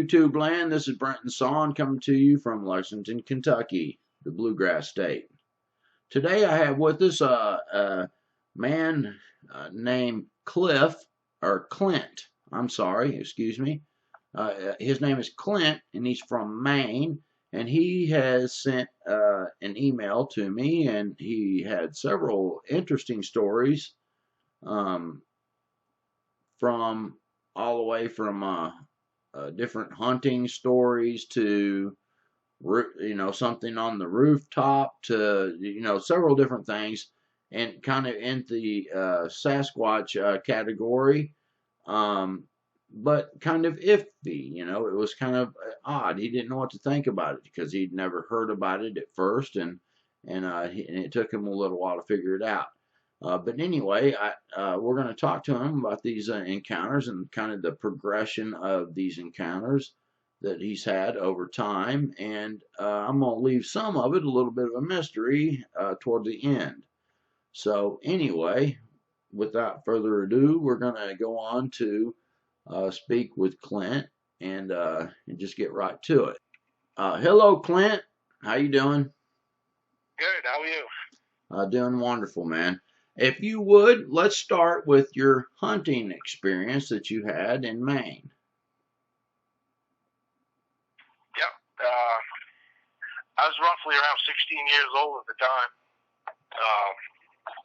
YouTube land. This is Brenton Sawin coming to you from Lexington, Kentucky, the Bluegrass State. Today I have with us a man named Clint. I'm sorry, excuse me. His name is Clint, and he's from Maine. And he has sent an email to me, and he had several interesting stories from all the way from different hunting stories to something on the rooftop to several different things, and kind of in the Sasquatch category, but kind of iffy. It was kind of odd. He didn't know what to think about it because he'd never heard about it at first, and it took him a little while to figure it out. But anyway, we're going to talk to him about these encounters and kind of the progression of these encounters that he's had over time. And I'm going to leave some of it a little bit of a mystery toward the end. So anyway, without further ado, we're going to go on to speak with Clint and just get right to it. Hello, Clint. How you doing? Good. How are you? Doing wonderful, man. If you would, let's start with your hunting experience that you had in Maine. Yep. I was roughly around 16 years old at the time.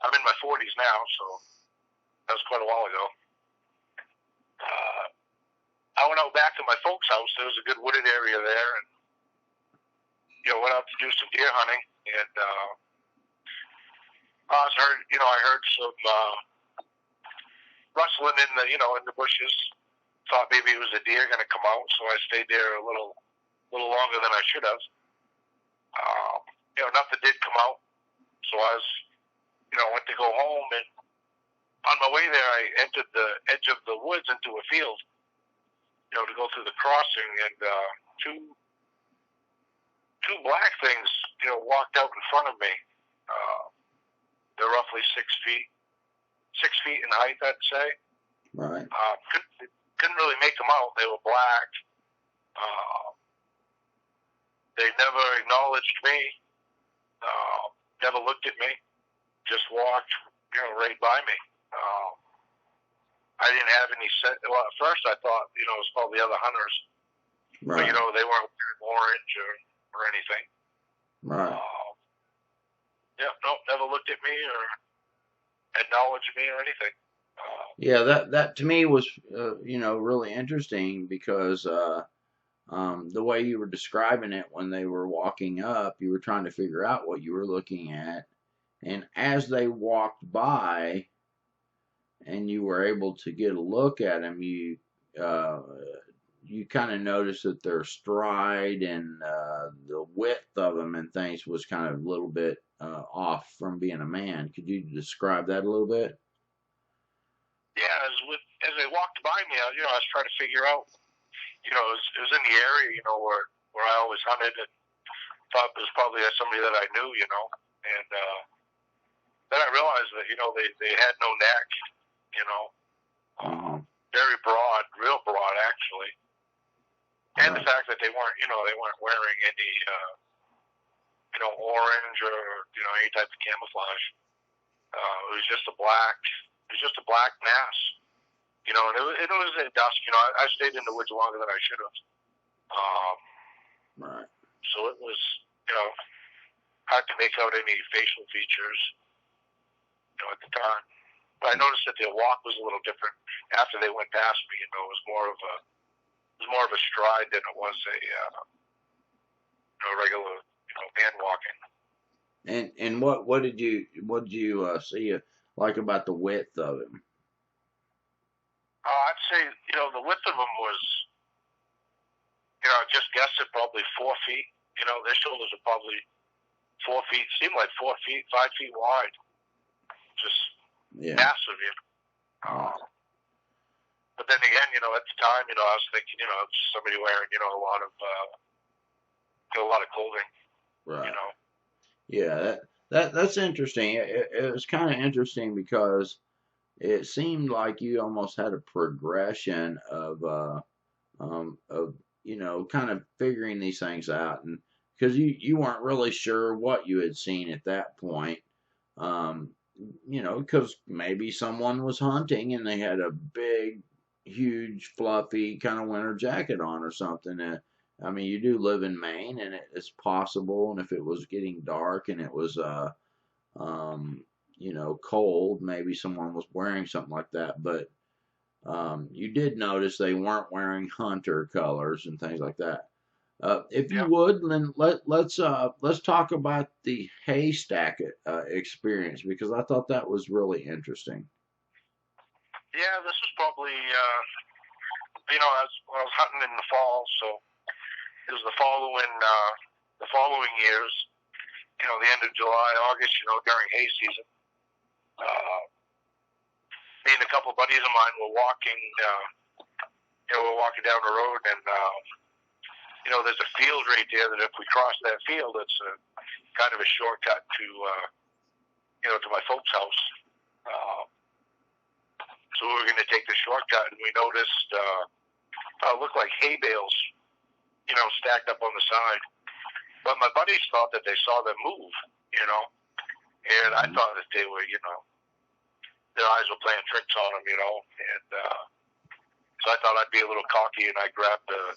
I'm in my 40s now, so that was quite a while ago. I went out back to my folks' house. There was a good wooded area there, and went out to do some deer hunting. And I heard some rustling in the bushes. Thought maybe it was a deer going to come out, so I stayed there a little longer than I should have. Nothing did come out, so I was, went to go home, and on my way there, I entered the edge of the woods into a field, to go through the crossing, and two black things, walked out in front of me. They're roughly 6 feet in height, I'd say. Right. Couldn't really make them out. They were black. They never acknowledged me. Never looked at me. Just walked, right by me. I didn't have any sense. Well, at first I thought, it was probably other hunters. Right. But, they weren't wearing orange or anything. Right. Never looked at me or acknowledged me or anything. Yeah, that to me was, really interesting because the way you were describing it when they were walking up, you were trying to figure out what you were looking at. And as they walked by and you were able to get a look at them, you kind of noticed that their stride and the width of them and things was kind of a little bit off from being a man. Could you describe that a little bit? Yeah, as they walked by me, I was trying to figure out, it was in the area, where I always hunted, and thought it was probably somebody that I knew, and then I realized that, they had no neck, very broad, real broad, actually. And Right. the fact that they weren't wearing any, orange or, any type of camouflage. It was just a black mass, and it was at dusk. I stayed in the woods longer than I should have. Right. So it was, hard to make out any facial features, at the time. But I noticed that their walk was a little different after they went past me. It was more of a stride than it was a regular, man walking. And what did you see like about the width of him? I'd say, the width of them was, just guess it, probably 4 feet. Their shoulders are probably 4 feet, seemed like 4 feet, 5 feet wide. Just massive, But then again, at the time, I was thinking, somebody wearing, a lot of clothing. Right. Yeah, that's interesting. It was kind of interesting because it seemed like you almost had a progression of kind of figuring these things out, and because you weren't really sure what you had seen at that point. Um, because maybe someone was hunting and they had a big, huge, fluffy kind of winter jacket on or something. I mean, you do live in Maine, and it's possible. And if it was getting dark and it was um, cold, maybe someone was wearing something like that. But you did notice they weren't wearing hunter colors and things like that. If you Yeah. would, then let's talk about the haystack experience, because I thought that was really interesting. Yeah, this was probably, I was hunting in the fall, so it was the following years, the end of July, August, during hay season. Me and a couple of buddies of mine were walking, we're walking down the road, and there's a field right there that if we cross that field, it's kind of a shortcut to my folks' house. So we were going to take the shortcut, and we noticed it looked like hay bales, stacked up on the side. But my buddies thought that they saw them move, and I thought that they were, their eyes were playing tricks on them, and so I thought I'd be a little cocky, and I grabbed a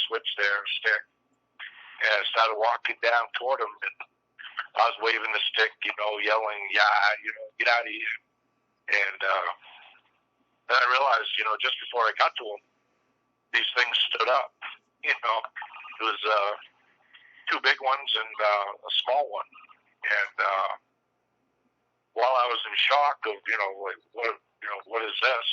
switch there, a stick, and I started walking down toward them, and I was waving the stick, yelling, get out of here. And then I realized, just before I got to them, these things stood up. It was two big ones and a small one. And while I was in shock of, what is this?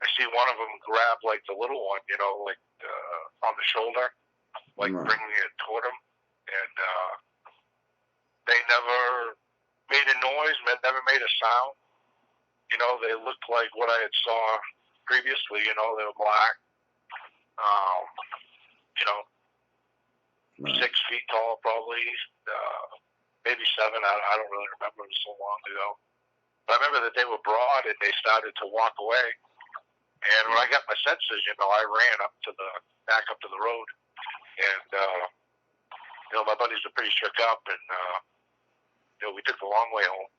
I see one of them grab like the little one, on the shoulder, bringing it toward him, and they never made a noise, never made a sound. They looked like what I had saw previously. They were black, 6 feet tall, probably, maybe 7. I don't really remember. It was so long ago. But I remember that they were broad and they started to walk away. And when I got my senses, I ran back up to the road. And, my buddies were pretty shook up, and, we took the long way home.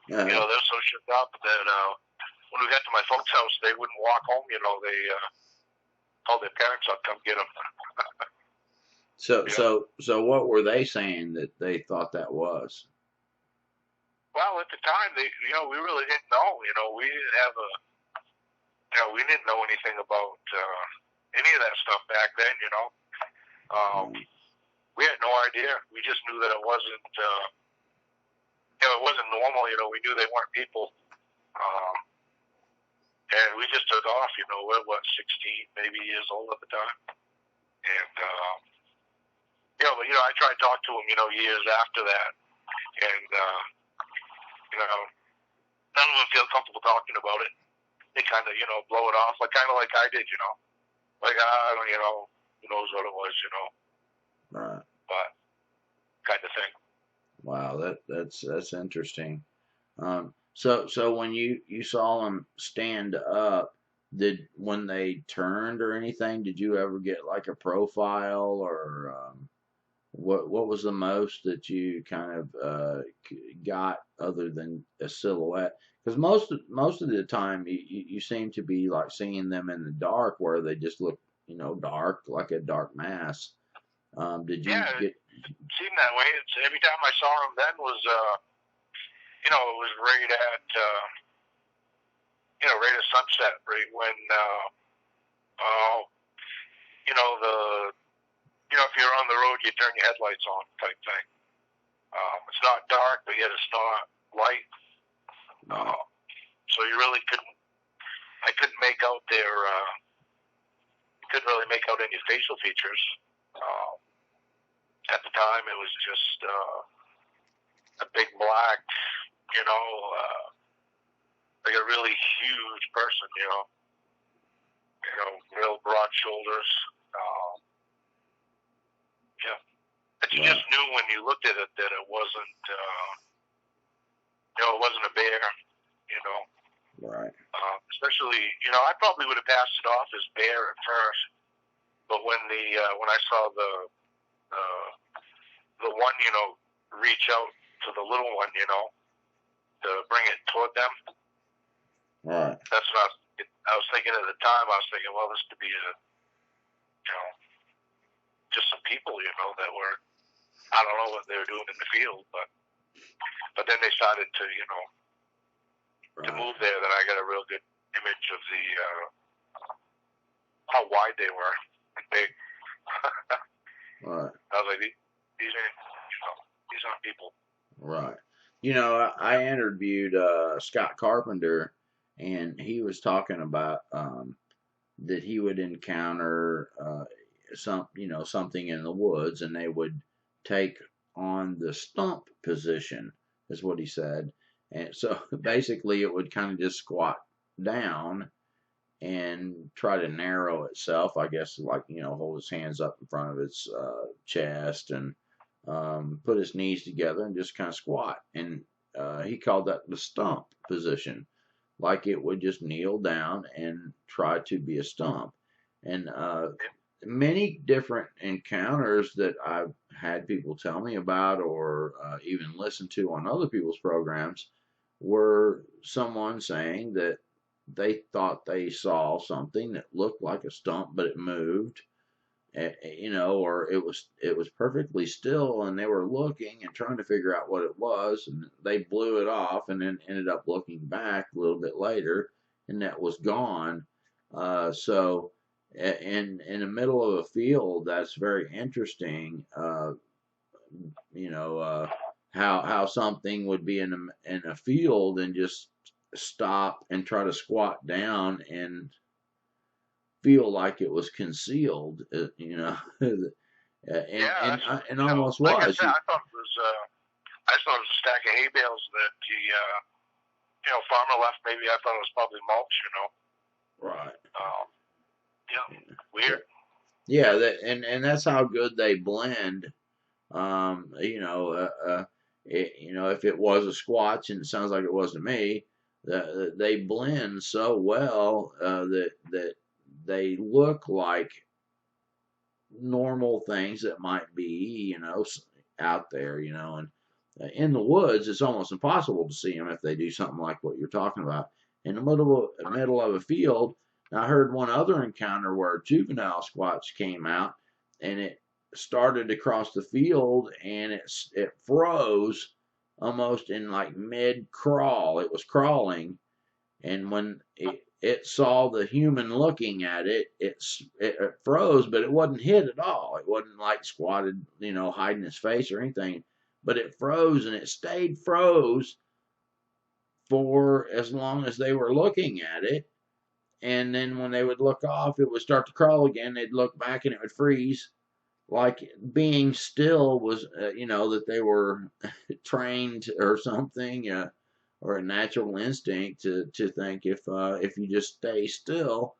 They were so shook up that when we got to my folks' house, they wouldn't walk home. They called their parents up, come get them. So what were they saying that they thought that was? Well, at the time, we really didn't know. We didn't have we didn't know anything about any of that stuff back then. We had no idea. We just knew that it wasn't. It wasn't normal. We knew they weren't people. And we just took off. We're 16, maybe years old at the time. And but I tried to talk to them. Years after that, and none of them feel comfortable talking about it. They kind of, blow it off, like I did, like I don't, who knows what it was, Right. But kind of thing. Wow, that's interesting. So when you saw them stand up, when they turned or anything, did you ever get like a profile, or what was the most that you kind of got other than a silhouette? Because most of the time you seem to be like seeing them in the dark, where they just look dark, like a dark mass. Did you get? It seemed that way. Every time I saw them then was it was right at right at sunset, right when if you're on the road, you turn your headlights on, type thing. It's not dark, but yet it's not light. So you really couldn't. I couldn't make out their. Couldn't really make out any facial features. At the time, it was just a big black, like a really huge person, real broad shoulders. But you just knew when you looked at it that it wasn't, it wasn't a bear, Right. especially, you know, I probably would have passed it off as bear at first, but when I saw the one, you know, reach out to the little one, you know, to bring it toward them, Right. that's what I was thinking at the time. I was thinking, well, this could be you know, just some people, you know, that were, I don't know what they were doing in the field, but then they started to, you know, to move there. Then I got a real good image of the how wide they were and big. Right. I was like, these aren't people. Right. You know, I interviewed Scott Carpenter, and he was talking about that he would encounter something in the woods, and they would take on the stump position, is what he said. And so basically, it would kind of just squat down and try to narrow itself. I guess, like, hold his hands up in front of its chest and put his knees together and just kind of squat. And he called that the stump position, like it would just kneel down and try to be a stump. And many different encounters that I've had people tell me about, or even listen to on other people's programs, were someone saying that they thought they saw something that looked like a stump, but it moved, or it was perfectly still, and they were looking and trying to figure out what it was, and they blew it off, and then ended up looking back a little bit later, and that was gone. So in the middle of a field, that's very interesting. How something would be in a field and just stop and try to squat down and feel like it was concealed, and almost like was. I said, I thought it was a stack of hay bales that the farmer left. Maybe I thought it was probably mulch, Right. Weird. Yeah, and that's how good they blend. If it was a Squatch, and it sounds like it was to me, they blend so well that they look like normal things that might be, out there, and in the woods, it's almost impossible to see them if they do something like what you're talking about. In the middle of a field, I heard one other encounter where a juvenile Squatch came out, and it started across the field, and it froze almost in like mid crawl. It was crawling, and when it saw the human looking at it, it froze, but it wasn't hit at all. It wasn't like squatted, hiding its face or anything, but it froze, and it stayed froze for as long as they were looking at it. And then when they would look off, it would start to crawl again. They'd look back, and it would freeze. Like being still was, that they were trained or something, or a natural instinct to think if you just stay still,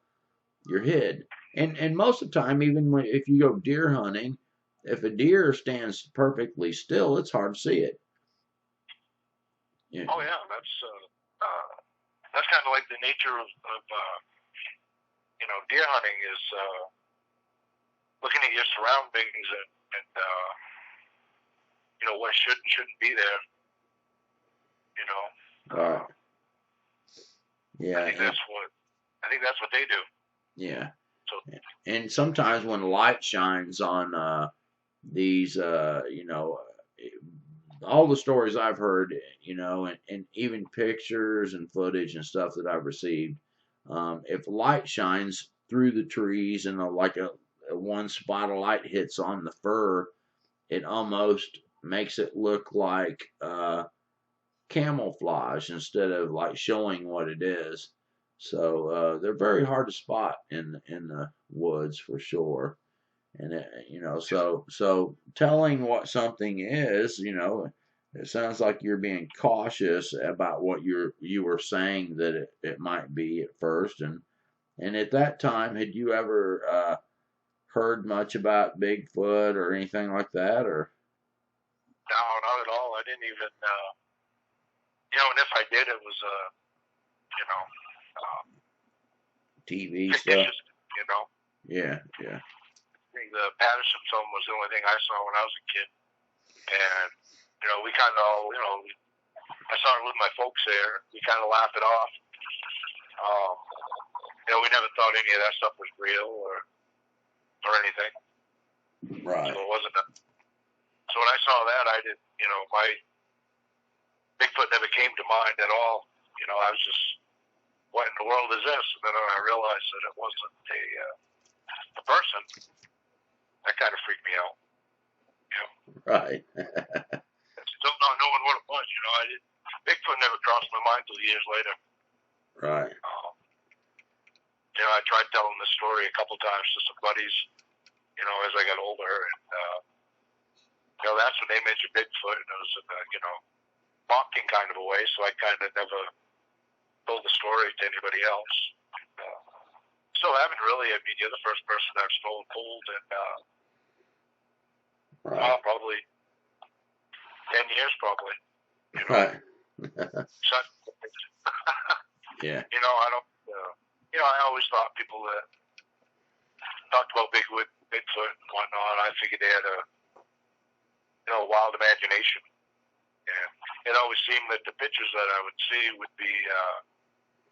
you're hid. And most of the time, even if you go deer hunting, if a deer stands perfectly still, it's hard to see it. Yeah. Oh yeah, that's kind of like the nature of deer hunting is looking at your surroundings and what should and shouldn't be there. Yeah. I think that's what they do. Yeah. So, and sometimes when light shines on these, all the stories I've heard, and even pictures and footage and stuff that I've received, if light shines through the trees and like a one spot of light hits on the fur, it almost makes it look like camouflage instead of like showing what it is. So they're very hard to spot in the woods for sure. And so telling what something is, it sounds like you're being cautious about what you were saying that it might be at first. And at that time, had you ever heard much about Bigfoot or anything like that, or? No, not at all. I didn't even, and if I did, it was TV stuff. fictitious, you know. Yeah, yeah. I think the Patterson film was the only thing I saw when I was a kid, and you know, we kind of all, you know, I saw it with my folks there. We kind of laughed it off. You know, we never thought any of that stuff was real or anything. Right. So it wasn't. So when I saw that, I didn't. You know, my Bigfoot never came to mind at all. You know, I was just, what in the world is this? And then I realized that it wasn't a person. That kind of freaked me out. You know? Right. Still not knowing what it was. You know, Bigfoot never crossed my mind until years later. Right. You know, I tried telling this story a couple times to some buddies, you know, as I got older, and you know, that's when they mentioned Bigfoot, and it was in a, you know, mocking kind of a way. So I kind of never told the story to anybody else. Still haven't really. I mean, you're the first person I've told, and Right. probably 10 years, probably. You know? Right. Yeah. You know, I don't. You know, I always thought people that talked about Bigfoot and whatnot, I figured they had a, you know, wild imagination. And it always seemed that the pictures that I would see would be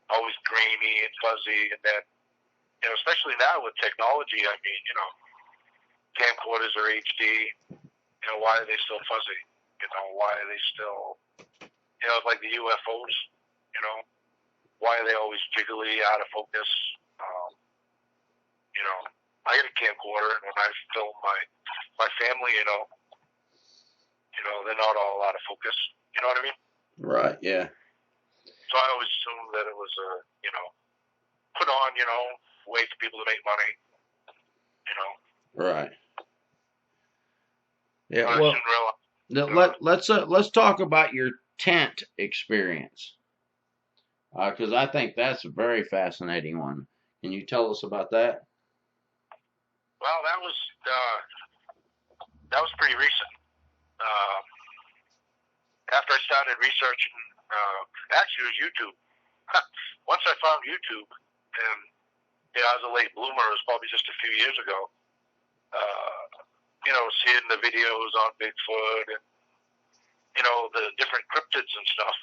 always grainy and fuzzy. And then, you know, especially now with technology, I mean, you know, camcorders are HD. You know, why are they still fuzzy? You know, why are they still, you know, like the UFOs, you know, why are they always jiggly, out of focus? You know, I got a camcorder, and when I film my family, you know, they're not all out of focus. You know what I mean? Right. Yeah. So I always assumed that it was a, you know, put on, you know, way for people to make money. You know. Right. Yeah. But Well, let's talk about your tent experience, because I think that's a very fascinating one. Can you tell us about that? Well, that was pretty recent. After I started researching, actually it was YouTube. Once I found YouTube, and you know, I was a late bloomer. It was probably just a few years ago. You know, seeing the videos on Bigfoot and you know the different cryptids and stuff.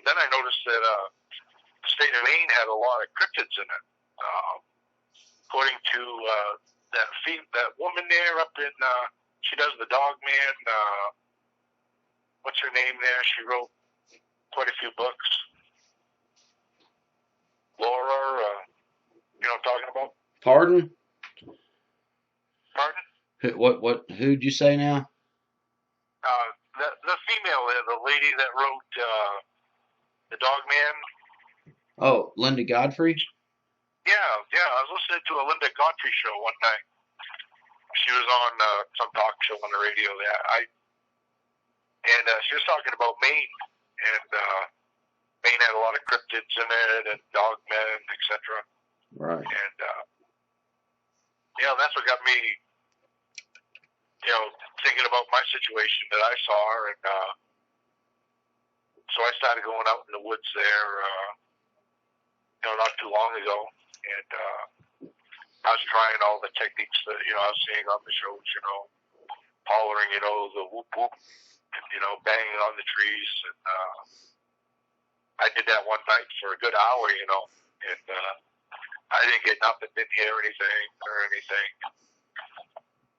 Then I noticed that the state of Maine had a lot of cryptids in it. According to that woman there up in, she does the Dog Man. What's her name there? She wrote quite a few books. Laura, you know what I'm talking about? Pardon? Pardon? Who'd you say now? The female there, the lady that wrote the Dog Man. Oh, Linda Godfrey? Yeah. I was listening to a Linda Godfrey show one night. She was on some talk show on the radio there. And she was talking about Maine, and Maine had a lot of cryptids in it, and dogmen, etc. Right. And you know, that's what got me, you know, thinking about my situation that I saw, and so I started going out in the woods there, you know, not too long ago, and I was trying all the techniques that you know I was seeing on the shows, you know, hollering, you know, the whoop whoop. You know, banging on the trees. And I did that one night for a good hour, you know, and I didn't get nothing, didn't hear anything or anything.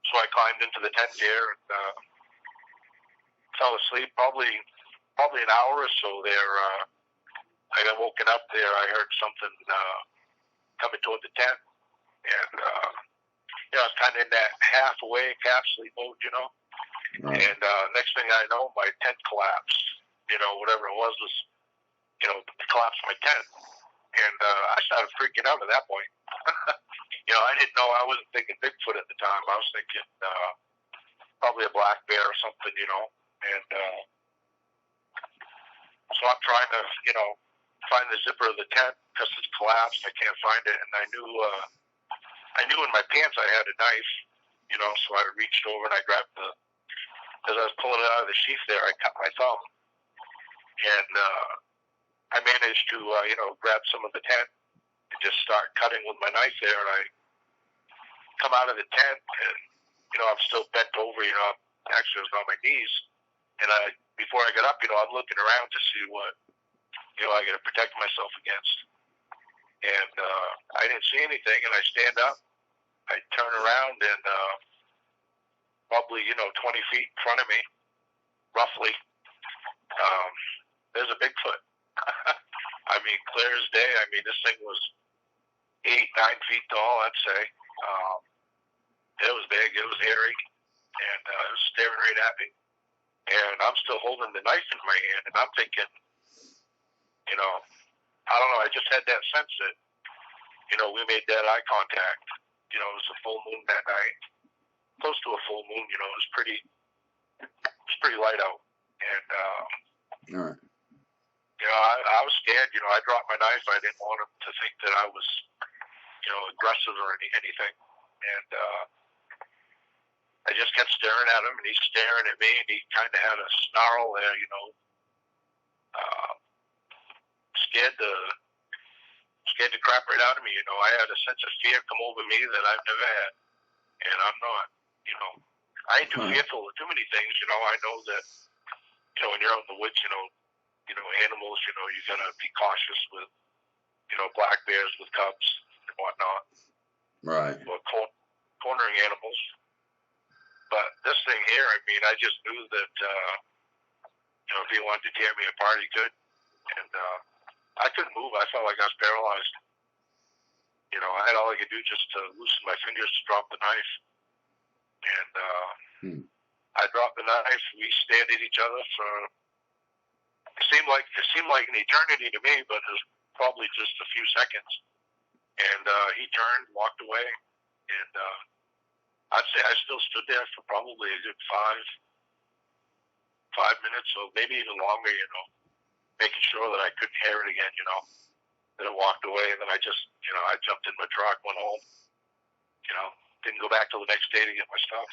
So I climbed into the tent there and fell asleep. Probably an hour or so there. I got woken up there. I heard something coming toward the tent, and you know, I was kind of in that half awake, half sleep mode, you know. Right. And next thing I know, my tent collapsed. You know, whatever it was, you know, collapsed my tent. And I started freaking out at that point. You know, I didn't know. I wasn't thinking Bigfoot at the time. I was thinking probably a black bear or something, you know. And so I'm trying to, you know, find the zipper of the tent because it's collapsed. I can't find it. And I knew in my pants I had a knife, you know, so I reached over and I grabbed as I was pulling it out of the sheath there, I cut my thumb. And I managed to, you know, grab some of the tent and just start cutting with my knife there. And I come out of the tent, and I'm still bent over. Actually, I was on my knees, and before I got up, I'm looking around to see what I got to protect myself against. And I didn't see anything, and I stand up. I turn around, and probably 20 feet in front of me, roughly, there's a Bigfoot. I mean, clear as day. I mean, this thing was 8, 9 feet tall, I'd say. It was big. It was hairy, and it was staring right at me. And I'm still holding the knife in my hand, and I'm thinking, I don't know. I just had that sense that, we made that eye contact. It was a full moon that night, close to a full moon. It was pretty light out, and All right. I was scared. I dropped my knife. I didn't want him to think that I was, aggressive or anything, and I just kept staring at him, and he's staring at me, and he kind of had a snarl there, scared the crap right out of me. I had a sense of fear come over me that I've never had, and I'm not, I ain't too fearful of too many things. I know that, when you're out in the woods, animals, you gotta be cautious with, black bears with cubs and whatnot, Right. or cornering animals. But this thing here, I mean, I just knew that, if he wanted to tear me apart, he could. And I couldn't move. I felt like I was paralyzed. I had all I could do just to loosen my fingers to drop the knife. And I dropped the knife. We stared at each other for, it seemed like an eternity to me, but it was probably just a few seconds. And he turned, walked away, and I'd say I still stood there for probably a good 5 minutes, or maybe even longer, making sure that I couldn't hear it again, Then it walked away, and then I just, I jumped in my truck, went home, didn't go back till the next day to get my stuff.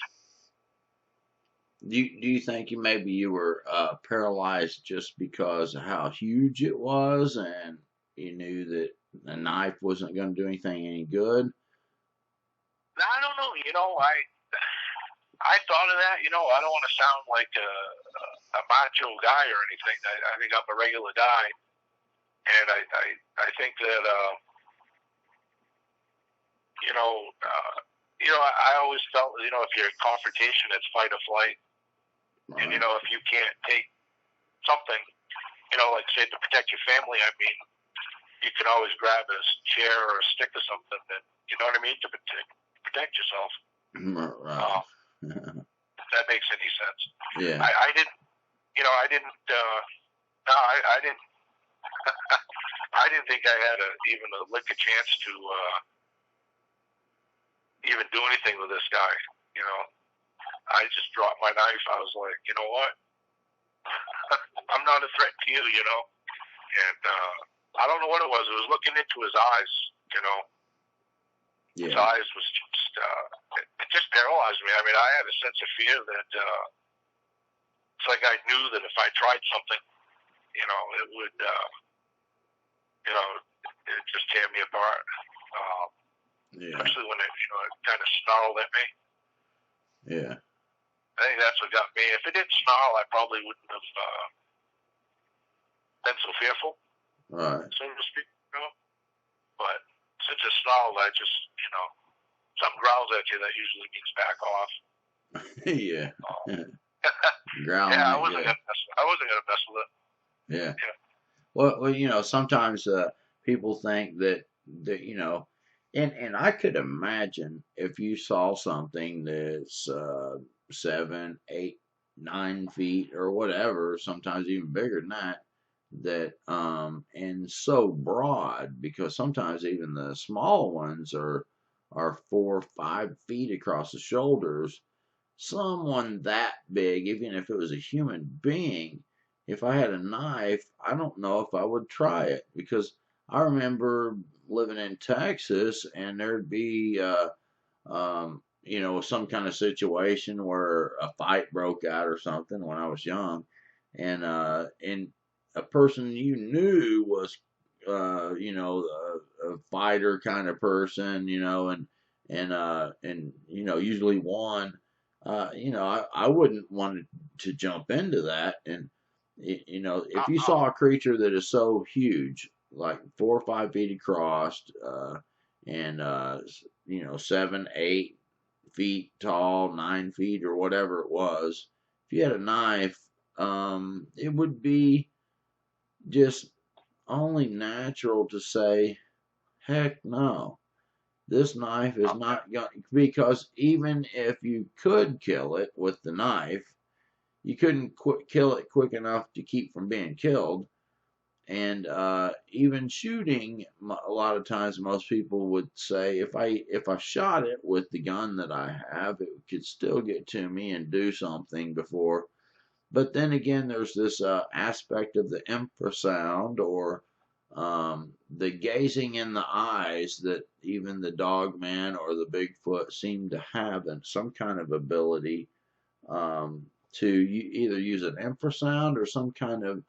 Do you think maybe you were paralyzed just because of how huge it was, and you knew that a knife wasn't going to do anything any good? I don't know. I thought of that. I don't want to sound like a macho guy or anything. I think I'm a regular guy, and I think that I always felt if you're in confrontation, it's fight or flight. Right. And if you can't take something, like say to protect your family, I mean, you can always grab a chair or a stick or something that you know what I mean to protect yourself. Right. If that makes any sense. Yeah. I didn't. I didn't. No, I didn't. I didn't think I had even a lick of chance to even do anything with this guy. I just dropped my knife. I was like, you know what? I'm not a threat to you. And I don't know what it was. It was looking into his eyes. Yeah. His eyes was just, it just paralyzed me. I mean, I had a sense of fear that it's like I knew that if I tried something, it would, it just tear me apart. Yeah. Especially when it kind of snarled at me. Yeah. I think that's what got me. If it didn't snarl, I probably wouldn't have been so fearful, right, so to speak. But since it snarled, I just, something growls at you, that usually means back off. Yeah. Growling. Yeah, I wasn't gonna mess with it. Yeah. Yeah. Well, sometimes people think that and I could imagine if you saw something that's 7, 8, 9 feet or whatever, sometimes even bigger than that and so broad, because sometimes even the small ones are 4 or 5 feet across the shoulders. Someone that big, even if it was a human being, if I had a knife, I don't know if I would try it, because I remember living in Texas, and there'd be some kind of situation where a fight broke out or something when I was young, and a person you knew was a fighter kind of person, and usually won. I wouldn't want to jump into that. And if you Uh-uh. saw a creature that is so huge, like 4 or 5 feet across, and 7, 8 feet tall, 9 feet or whatever it was, if you had a knife, it would be just only natural to say, heck no. This knife is Okay. not going, because even if you could kill it with the knife, you couldn't kill it quick enough to keep from being killed. And even shooting, a lot of times most people would say, if I shot it with the gun that I have, it could still get to me and do something before. But then again, there's this aspect of the infrasound, or the gazing in the eyes, that even the dog man or the Bigfoot seem to have, and some kind of ability to either use an infrasound or some kind of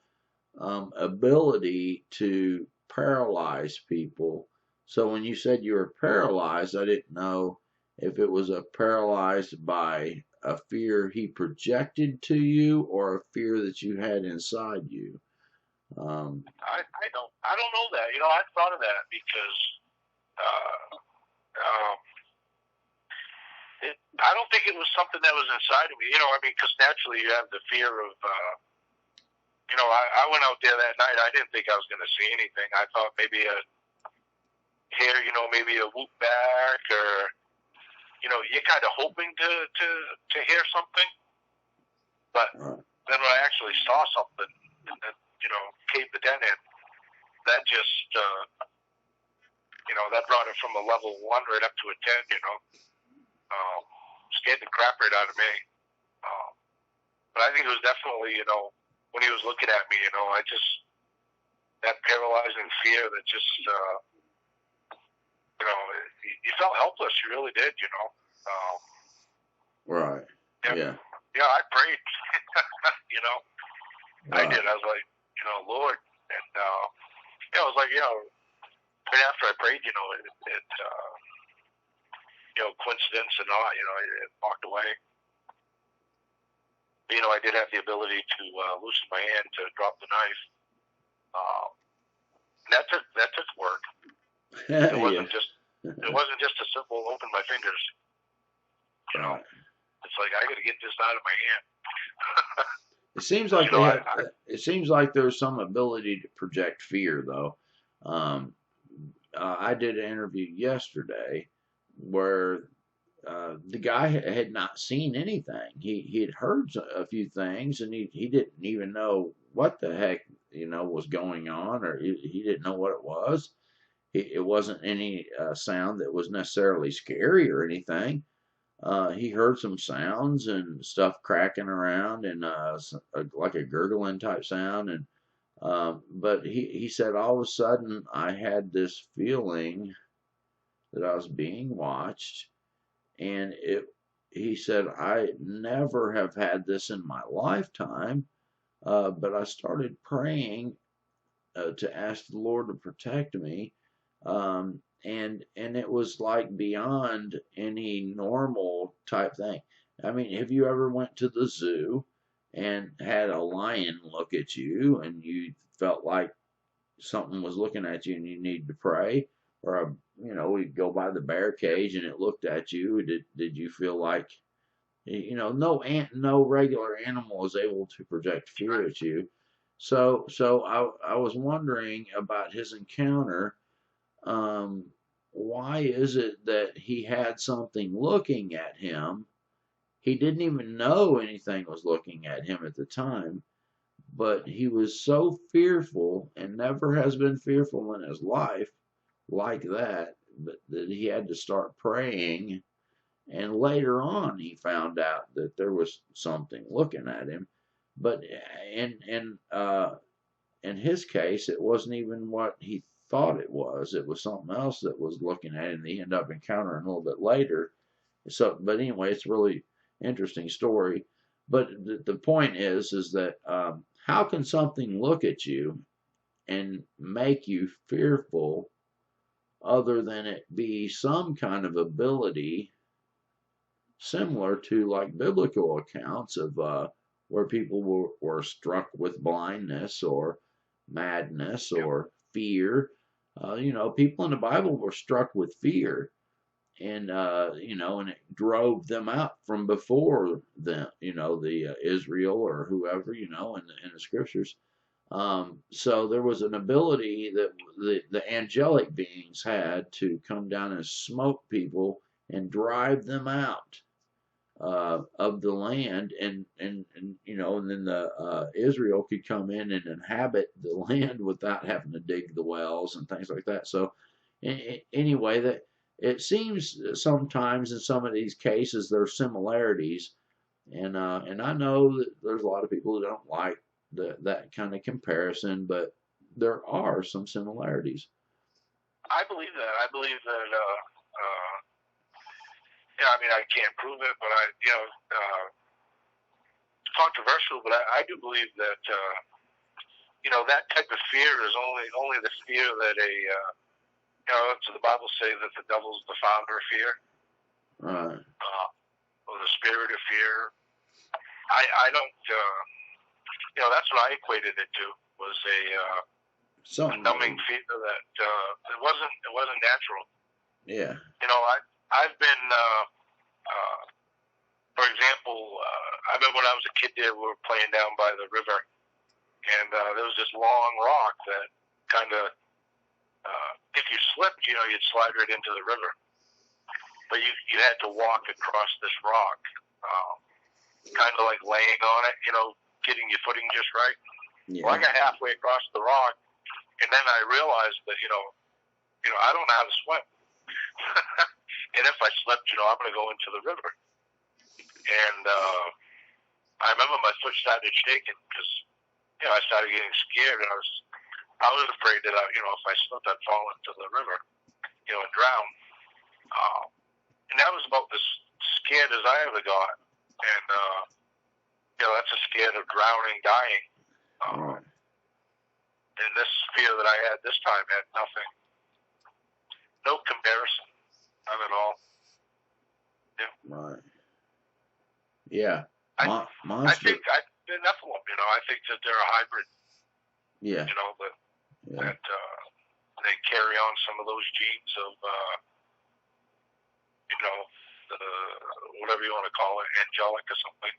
ability to paralyze people. So when you said you were paralyzed, I didn't know if it was a paralyzed by a fear he projected to you or a fear that you had inside you. Um, I don't know that. I thought of that because uh, um, I don't think it was something that was inside of me. I mean, because naturally you have the fear of. I went out there that night. I didn't think I was going to see anything. I thought maybe a hair, maybe a whoop back, or you're kind of hoping to hear something. But right. then when I actually saw something, and caved the dent in, that just that brought it from a level 1 right up to a 10. Scared the crap right out of me. But I think it was definitely when he was looking at me, I just that paralyzing fear that just you felt helpless. You really did. Right. Yeah. Yeah, I prayed. I Right. did. I was like, Lord, and it was like, right after I prayed, coincidence and all, it walked away. I did have the ability to loosen my hand to drop the knife. That took work. It Yeah. wasn't just a simple open my fingers. Right. It's like I got to get this out of my hand. It seems like they have. I It seems like there's some ability to project fear, though. Um, I did an interview yesterday where the guy had not seen anything. He had heard a few things, and he didn't even know what the heck was going on, or he didn't know what it was. It wasn't any sound that was necessarily scary or anything. He heard some sounds and stuff cracking around, and like a gurgling type sound, and but he said all of a sudden I had this feeling that I was being watched, and he said I never have had this in my lifetime, but I started praying to ask the Lord to protect me, and it was like beyond any normal type thing. I mean, have you ever went to the zoo and had a lion look at you and you felt like something was looking at you and you need to pray? Or we go by the bear cage and it looked at you. Did you feel like no regular animal is able to project fear at you? So I was wondering about his encounter. Um, why is it that he had something looking at him? He didn't even know anything was looking at him at the time, but he was so fearful and never has been fearful in his life like that, but that he had to start praying. And later on, he found out that there was something looking at him. But in his case, it wasn't even what he thought it was. It was something else that was looking at him that he ended up encountering a little bit later. So, but anyway, it's a really interesting story. But the point is that how can something look at you and make you fearful other than it be some kind of ability similar to like biblical accounts of where people were struck with blindness or madness Yep. or fear. People in the Bible were struck with fear, and and it drove them out from before them. The Israel or whoever, in the scriptures. So there was an ability that the angelic beings had to come down and smote people and drive them out of the land, and then the Israel could come in and inhabit the land without having to dig the wells and things like that. So anyway, that it seems sometimes in some of these cases there are similarities, and I know that there's a lot of people who don't like that kind of comparison, but there are some similarities. I believe that. I believe that. Yeah, I mean, I can't prove it, but it's controversial. But I do believe that that type of fear is only the fear that so the Bible say that the devil's the founder of fear, Right. or the spirit of fear. I don't. That's what I equated it to, was a numbing fear that it wasn't natural. Yeah. I've been, for example, I remember when I was a kid there, we were playing down by the river, and there was this long rock that kind of, if you slipped, you'd slide right into the river. But you had to walk across this rock, kind of like laying on it, getting your footing just right. Yeah. Well, I got halfway across the rock, and then I realized that, I don't know how to swim. And if I slipped, I'm going to go into the river. And I remember my foot started shaking because, I started getting scared, and I was afraid that, if I slipped, I'd fall into the river, and drown. And that was about as scared as I ever got. And, that's a scared of drowning, dying. Right. And this fear that I had this time had nothing. No comparison. Not at all. Yeah. Right. Yeah. I think they're Nephilim, I think that they're a hybrid. Yeah. That they carry on some of those genes of, whatever you want to call it, angelic or something.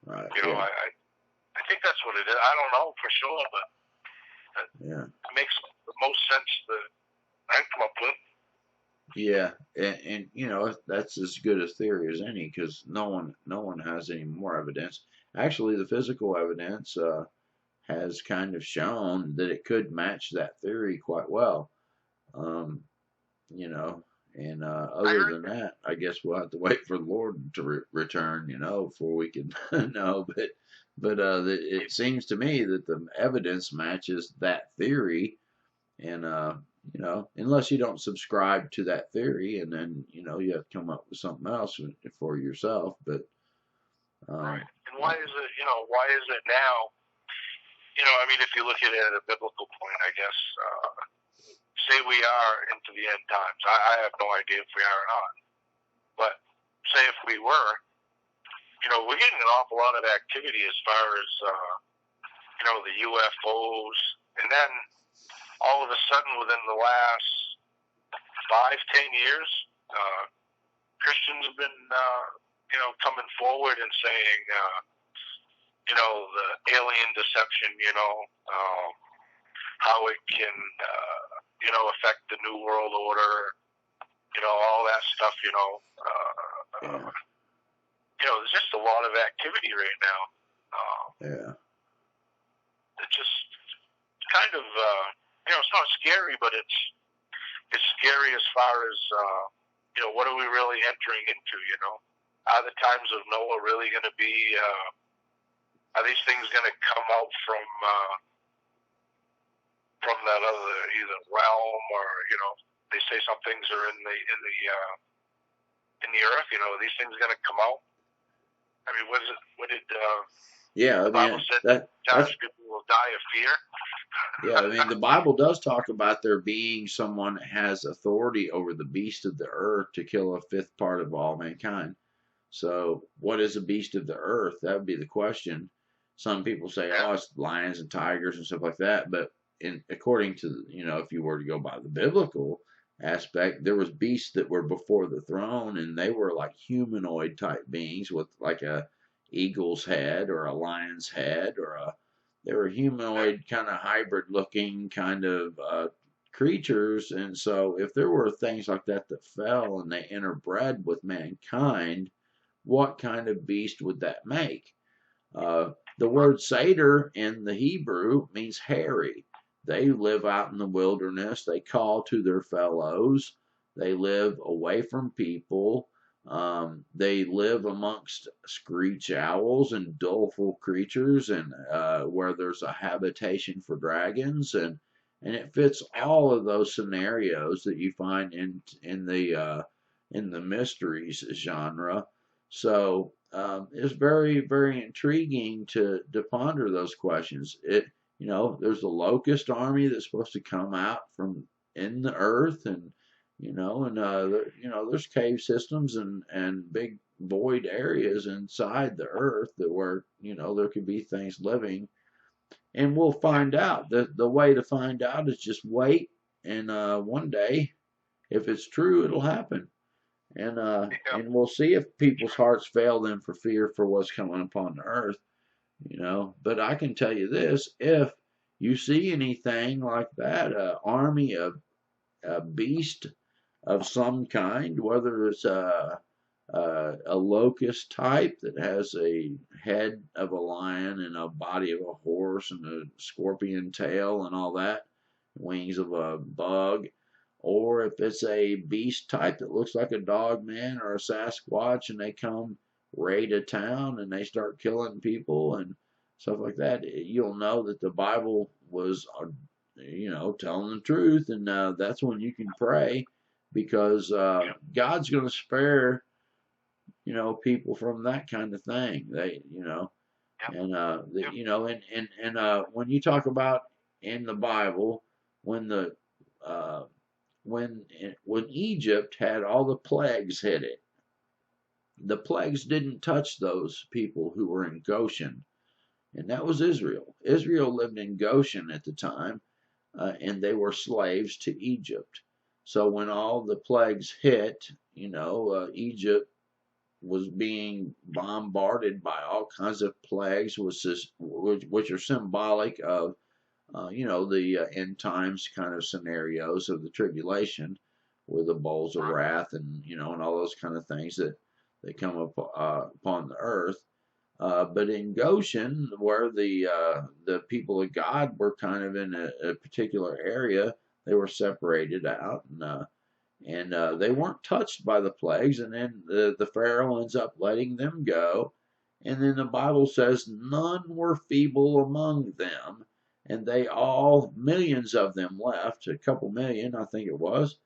Right. I think that's what it is. I don't know for sure, but it makes the most sense that I come up with. Yeah, and that's as good a theory as any because no one has any more evidence. Actually, the physical evidence has kind of shown that it could match that theory quite well. And other than that, I guess we'll have to wait for the Lord to return, before we can know. But it seems to me that the evidence matches that theory, and unless you don't subscribe to that theory, and then you have to come up with something else for yourself. But right. And why is it now? I mean, if you look at it at a biblical point, I guess. Say we are into the end times. I have no idea if we are or not. But say if we were, we're getting an awful lot of activity as far as, the UFOs. And then all of a sudden within the last 5-10 years, Christians have been, coming forward and saying, the alien deception, how it can, affect the New World Order, all that stuff, there's just a lot of activity right now. It's just kind of, it's not scary, but it's scary as far as, what are we really entering into, Are the times of Noah really going to be, are these things going to come out from that other either realm or they say some things are in the earth. Are these things going to come out? I mean, what did Yeah, I The Bible mean said that that's sometimes people will die of fear. yeah, I mean the Bible does talk about there being someone that has authority over the beast of the earth to kill a fifth part of all mankind. So, what is a beast of the earth? That would be the question. Some people say, Yeah, "Oh, it's lions and tigers and stuff like that," but according to if you were to go by the biblical aspect, there was beasts that were before the throne, and they were like humanoid type beings with like a eagle's head or a lion's head or a they were yeah, humanoid kind of hybrid looking kind of creatures. And so, if there were things like that that fell and they interbred with mankind, what kind of beast would that make? The word satyr in the Hebrew means hairy. They live out in the wilderness. They call to their fellows. They live away from people. They live amongst screech owls and doleful creatures, and where there's a habitation for dragons, and it fits yeah, all of those scenarios that you find in the mysteries genre. So it's very, very intriguing to ponder those questions. There's the locust army that's supposed to come out from in the earth, and there's cave systems and big void areas inside the earth that where there could be things living, and we'll yeah, find out. The way to find out is just wait, and one day, if it's true, it'll happen. And uh, yeah. and we'll see if people's hearts fail them for fear for what's coming upon the earth. But I can tell you this: if you see anything like that, an army of a beast of some kind, whether it's a locust type that has a head of a lion and a body of a horse and a scorpion tail and all that, wings of a bug, or if it's a beast type that looks like a dog man or a Sasquatch and they come raid a town and they start killing people and stuff like that, you'll know that the Bible was, telling the truth, and that's when you can pray because God's going to spare people from that kind of thing. Yeah, And yeah, when you talk about in the Bible, when the uh, when Egypt had all the plagues hit it, the plagues didn't touch those people who were in Goshen, and that was Israel. Israel lived in Goshen at the time, and they were slaves to Egypt. So when all the plagues hit, Egypt was being bombarded by all kinds of plagues, which are symbolic of, the end times kind of scenarios of the tribulation, with the bowls of right, wrath and all those kind of things that they come up upon the earth. But in Goshen, where the people of God were kind of in a particular area, they were separated out, and they weren't touched by the plagues. And then the Pharaoh ends up letting them go. And then the Bible says none were feeble among them, and they all, millions of them left, a couple million, I think it was,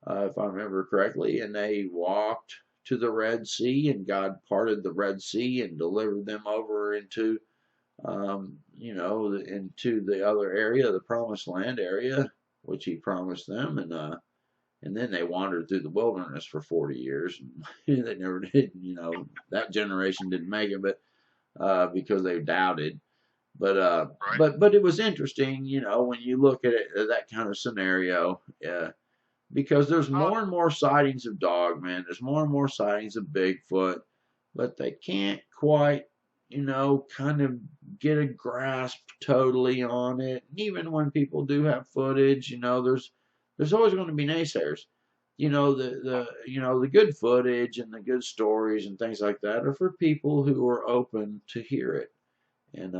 if I remember correctly, and they walked to the Red Sea, and God parted the Red Sea and delivered them over into the other area, the Promised Land area, which He promised them, and then they wandered through the wilderness for 40 years. And they never did, that generation didn't make it, but because they doubted. But uh, right. but it was interesting, when you look at it, that kind of scenario. Because there's Oh, more and more sightings of dogmen. There's more and more sightings of Bigfoot, but they can't quite, kind of get a grasp totally on it. Even when people do have footage, there's always going to be naysayers. The good footage and the good stories and things like that are for people who are open to hear it. And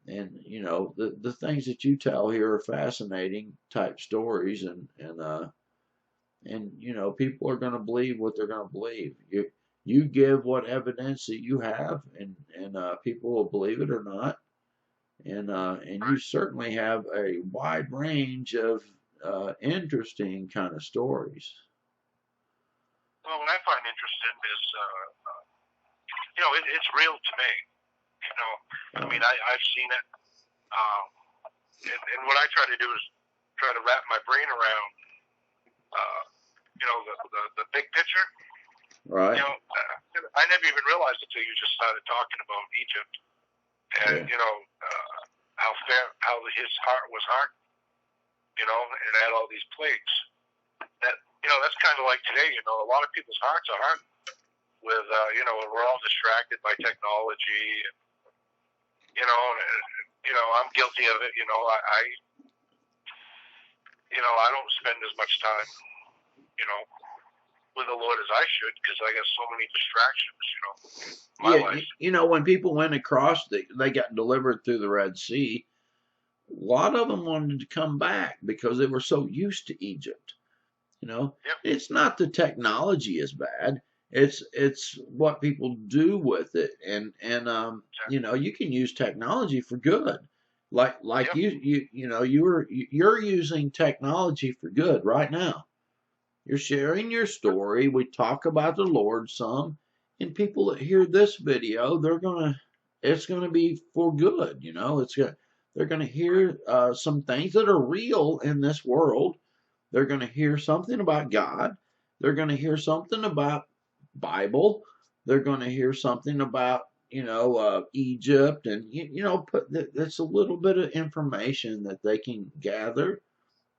the things that you tell here are fascinating type stories, and people are going to believe what they're going to believe. You give what evidence that you have, and people will believe it or not. And you right. certainly have a wide range of interesting kind of stories. Well, what I find interesting is, it's real to me. You know, I mean, I've seen it. And what I try to do is try to wrap my brain around, you know, the big picture. Right. You know, I never even realized until you just started talking about Egypt, and you know how his heart was hard. You know, and had all these plagues. That, you know, that's kind of like today. You know, a lot of people's hearts are hard with you know, we're all distracted by technology, and you know, I'm guilty of it. You know, I don't spend as much time, you know, with the Lord as I should, because I got so many distractions. You know, in my life. You know, when people went across, they got delivered through the Red Sea. A lot of them wanted to come back because they were so used to Egypt. You know, it's not the technology is bad. It's what people do with it, and you know, you can use technology for good. Like you know, you're using technology for good right now. You're sharing your story. We talk about the Lord some, and people that hear this video, it's gonna be for good. You know, they're gonna hear some things that are real in this world. They're going to hear something about God. They're going to hear something about Bible. They're going to hear something about, you know, Egypt, and you know, that's a little bit of information that they can gather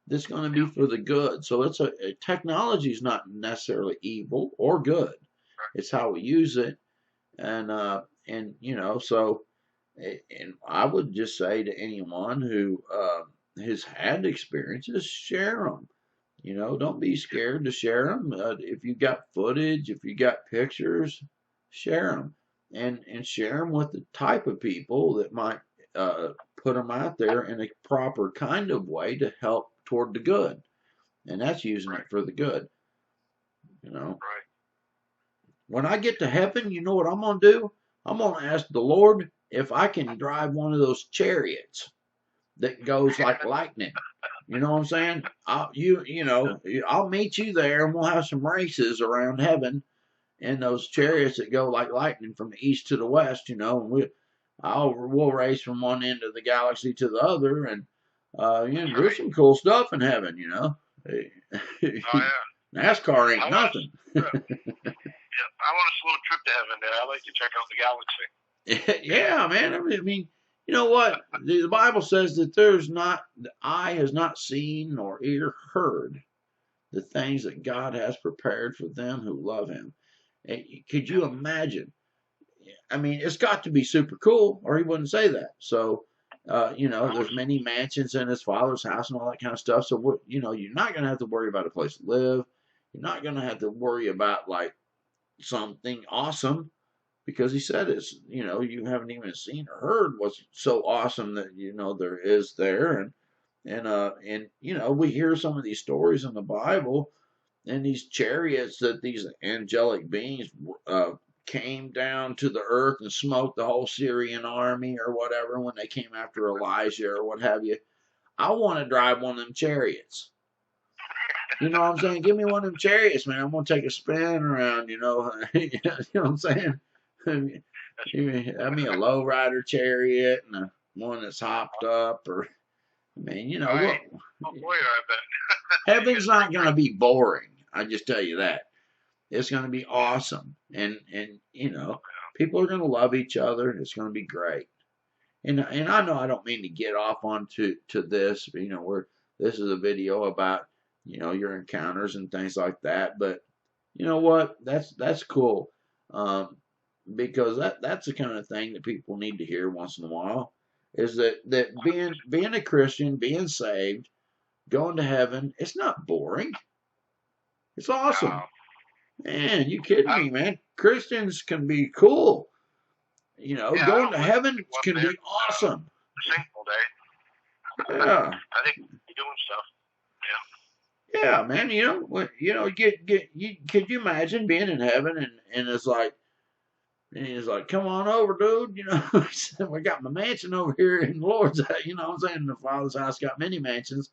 that's going to be for the good. So technology is not necessarily evil or good. It's how we use it, and you know, so, and I would just say to anyone who has had experiences, share them. You know, don't be scared to share them. If you got footage, if you got pictures, share them, and share them with the type of people that might put them out there in a proper kind of way to help toward the good, and that's using it for the good. You know, when I get to heaven, you know what I'm gonna do? I'm gonna ask the Lord if I can drive one of those chariots that goes like lightning. You know what I'm saying? I'll meet you there, and we'll have some races around heaven in those chariots that go like lightning from the east to the west. You know, and we'll race from one end of the galaxy to the other, and you know, there's some cool stuff in heaven. You know, NASCAR ain't nothing. I want a slow trip to heaven. There, I like to check out the galaxy. Yeah, man. I mean, you know what? The Bible says that the eye has not seen nor ear heard the things that God has prepared for them who love Him. And could you imagine? I mean, it's got to be super cool, or He wouldn't say that. So, you know, there's many mansions in His Father's house and all that kind of stuff. So, you know, you're not going to have to worry about a place to live. You're not going to have to worry about like something awesome, because He said it's, you know, you haven't even seen or heard what's so awesome that, you know, there is there. And you know, we hear some of these stories in the Bible, and these chariots that these angelic beings came down to the earth and smote the whole Syrian army or whatever when they came after Elijah or what have you. I want to drive one of them chariots. You know what I'm saying? Give me one of them chariots, man. I'm gonna take a spin around. You know, you know what I'm saying? I mean, a low rider chariot and one that's hopped up, or I mean, you know, I bet. Heaven's not going to be boring. I just tell you that. It's going to be awesome, and you know, people are going to love each other. It's going to be great. And I know I don't mean to get off onto this, but, you know, this is a video about, you know, your encounters and things like that. But you know what? That's cool. Because that's the kind of thing that people need to hear once in a while, is that being a Christian, being saved, going to heaven, it's not boring. It's awesome. Man, you kidding me, man? Christians can be cool. You know, going to heaven can be awesome. Single day. Yeah. I think you're doing stuff. Yeah, man. You know, could you imagine being in heaven and it's like, and he's like, come on over, dude. You know, we got my mansion over here in the Lord's. You know what I'm saying? The Father's house got many mansions.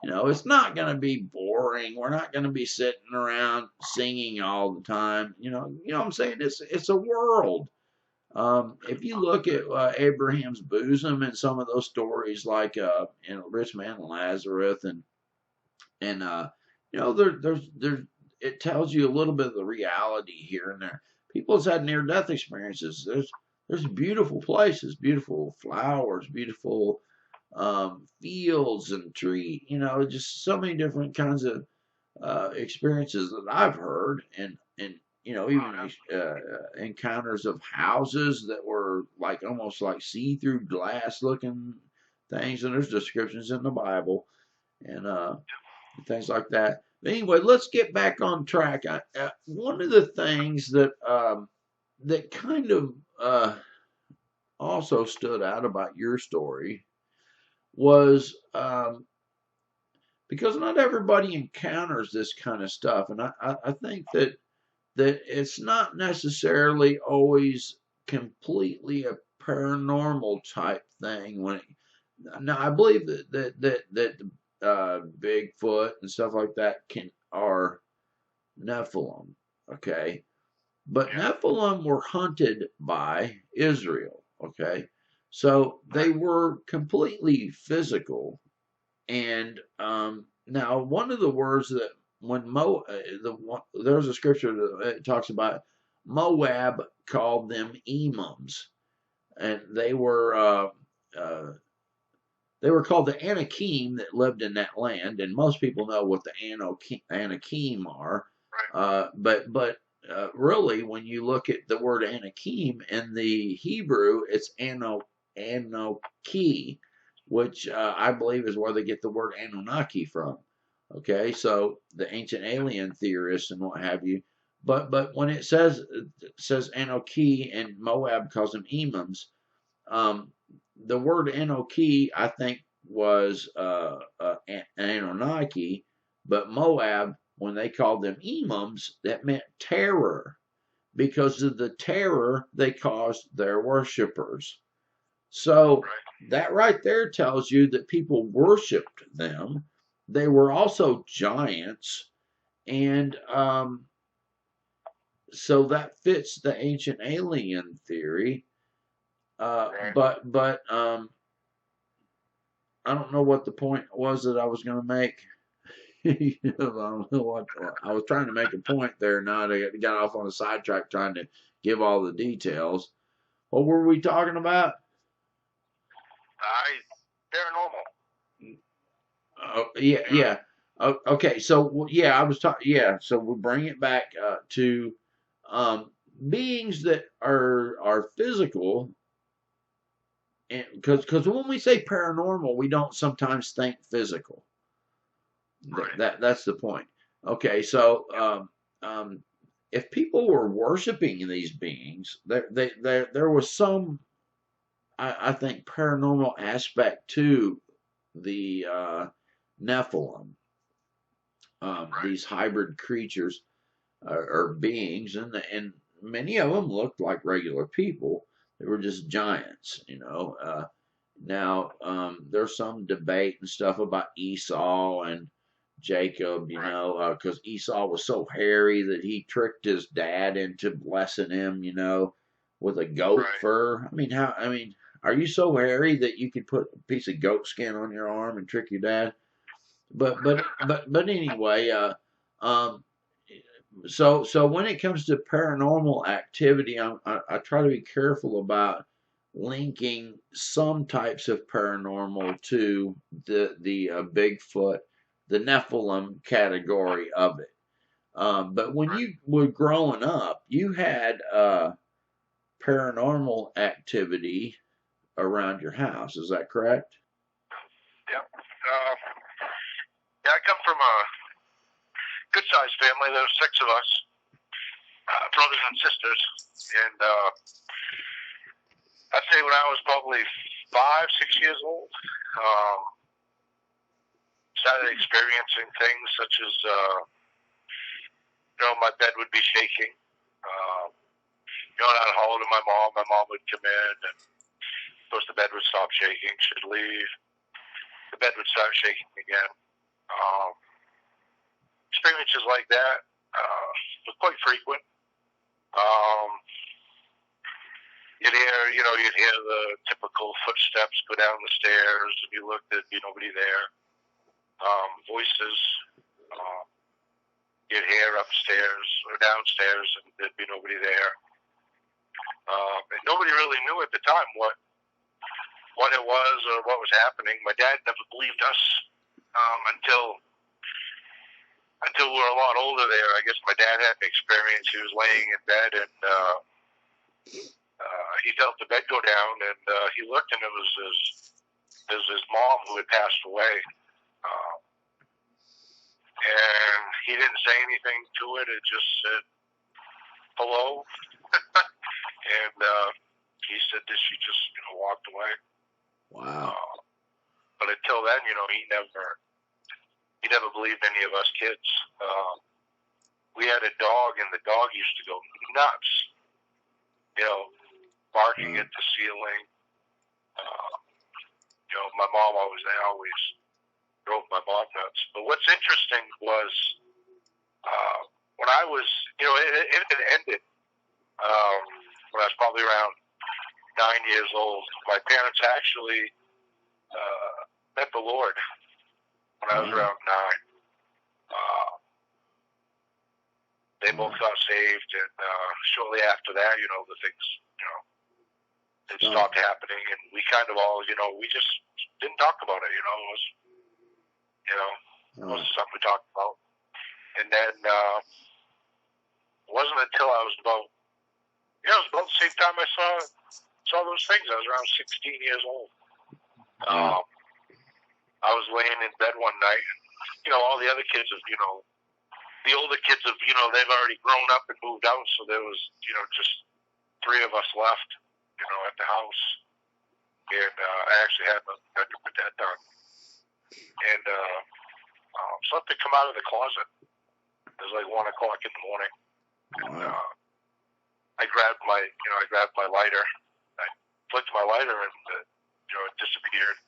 You know, it's not going to be boring. We're not going to be sitting around singing all the time. You know what I'm saying? It's a world. If you look at Abraham's bosom and some of those stories, like Rich Man and Lazarus, and there's it tells you a little bit of the reality here and there. People have had near death experiences. There's beautiful places, beautiful flowers, beautiful fields and tree. Just so many different kinds of experiences that I've heard, and even encounters of houses that were like almost like see-through glass looking things, and there's descriptions in the Bible and things like that. But anyway, let's get back on track. One of the things that kind of also stood out about your story was because not everybody encounters this kind of stuff, and I think that it's not necessarily always completely a paranormal type thing. Now I believe that Bigfoot and stuff like that are Nephilim, okay, but Nephilim were hunted by Israel, okay, so they were completely physical. And now, one of the words that there's a scripture that talks about Moab called them Emams, and they were called the Anakim that lived in that land, and most people know what the Anakim are. But really, when you look at the word Anakim in the Hebrew, it's Anoki, which I believe is where they get the word Anunnaki from. Okay, so the ancient alien theorists and what have you. But when it says Anoki and Moab calls them Emams, the word Anoki I think was Anunnaki, but Moab, when they called them Emams, that meant terror because of the terror they caused their worshippers. So that right there tells you that people worshipped them. They were also giants, and so that fits the ancient alien theory. But I don't know what the point was that I was going to make. I don't know what I was trying to make a point there. Now I got off on a sidetrack trying to give all the details. What were we talking about? Paranormal. Yeah. Okay, so yeah, I was talking. Yeah, so we'll bring it back to beings that are physical, and because when we say paranormal, we don't sometimes think physical. That's the point. Okay, so if people were worshiping these beings, there was some, I think, paranormal aspect to the Nephilim, these hybrid creatures or beings, and many of them looked like regular people. They were just giants. Now, there's some debate and stuff about Esau and Jacob, because Esau was so hairy that he tricked his dad into blessing him, with a goat fur. I mean, are you so hairy that you could put a piece of goat skin on your arm and trick your dad? But anyway, so when it comes to paranormal activity, I try to be careful about linking some types of paranormal to the Bigfoot, the Nephilim category of it. But when you were growing up, you had paranormal activity around your house. Is that correct? Yep. I come from a good-sized family. There were 6 of us, brothers and sisters, and I'd say when I was probably 5, 6 years old, started experiencing things such as, my bed would be shaking. I'd holler to my mom. My mom would come in, and of course the bed would stop shaking. She'd leave. The bed would start shaking again. Experiences like that were quite frequent. you'd hear the typical footsteps go down the stairs, and you look, there'd be nobody there. Voices, you'd hear upstairs or downstairs, and there'd be nobody there. And nobody really knew at the time what it was or what was happening. My dad never believed us until we were a lot older there. I guess my dad had an experience. He was laying in bed, and he felt the bed go down, and he looked, and it was his mom who had passed away. And he didn't say anything to it. It just said, hello. And he said that she just walked away. Wow. But until then, he never believed any of us kids. We had a dog, and the dog used to go nuts, barking at the ceiling. My mom always drove my mom nuts. But what's interesting was when I was, it had ended when I was probably around 9 years old. My parents actually met the Lord when I was around 9. They both got saved, and shortly after that, the things, it stopped happening, and we kind of all, we just didn't talk about it. It was, it wasn't something we talked about. And then it wasn't until I was about the same time I saw those things. I was around 16 years old. I was laying in bed one night, and all the other kids have, the older kids have, they've already grown up and moved out, so there was, just 3 of us left, at the house. And I actually had my bedroom with that done. And something come out of the closet. It was like 1 o'clock in the morning. And I grabbed my lighter. I flicked my lighter, and it disappeared.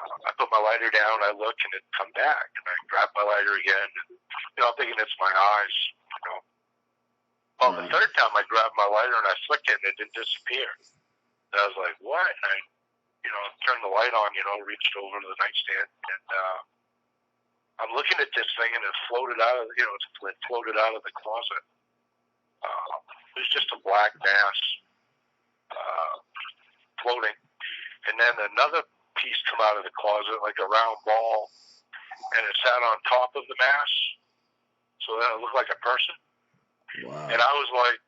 I put my lighter down. I look, and it come back. And I grab my lighter again. And, I'm thinking it's my eyes. Well, the third time I grabbed my lighter and I flicked it, and it didn't disappear. And I was like, what? And I, turned the light on. Reached over to the nightstand, and I'm looking at this thing, and it floated out of the closet. It was just a black mass floating, and then another piece come out of the closet, like a round ball, and it sat on top of the mass, so that it looked like a person. Wow. And I was like,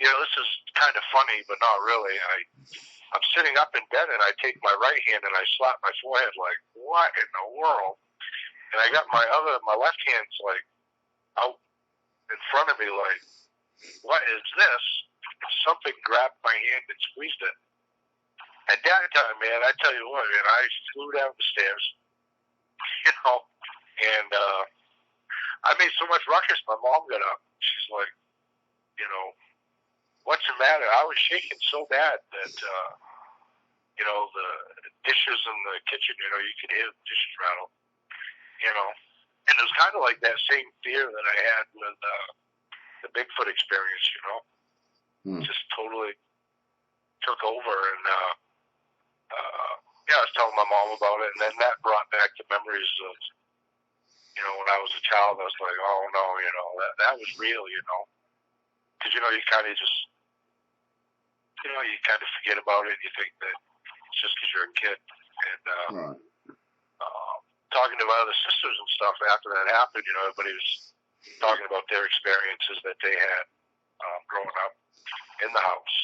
this is kind of funny, but not really. I'm sitting up in bed, and I take my right hand and I slap my forehead, like, what in the world? And I got my left hand's like out in front of me, like, what is this? And something grabbed my hand and squeezed it. At that time, man, I tell you what, man, I flew down the stairs, and I made so much ruckus. My mom got up. She's like, what's the matter? I was shaking so bad that, the dishes in the kitchen, you could hear the dishes rattle, and it was kind of like that same fear that I had with the Bigfoot experience, just totally took over. And I was telling my mom about it, and then that brought back the memories of, when I was a child. I was like, oh no, that was real, because you kind of just, you kind of forget about it. You think that it's just because you're a kid. And talking to my other sisters and stuff after that happened, everybody was talking about their experiences that they had growing up in the house.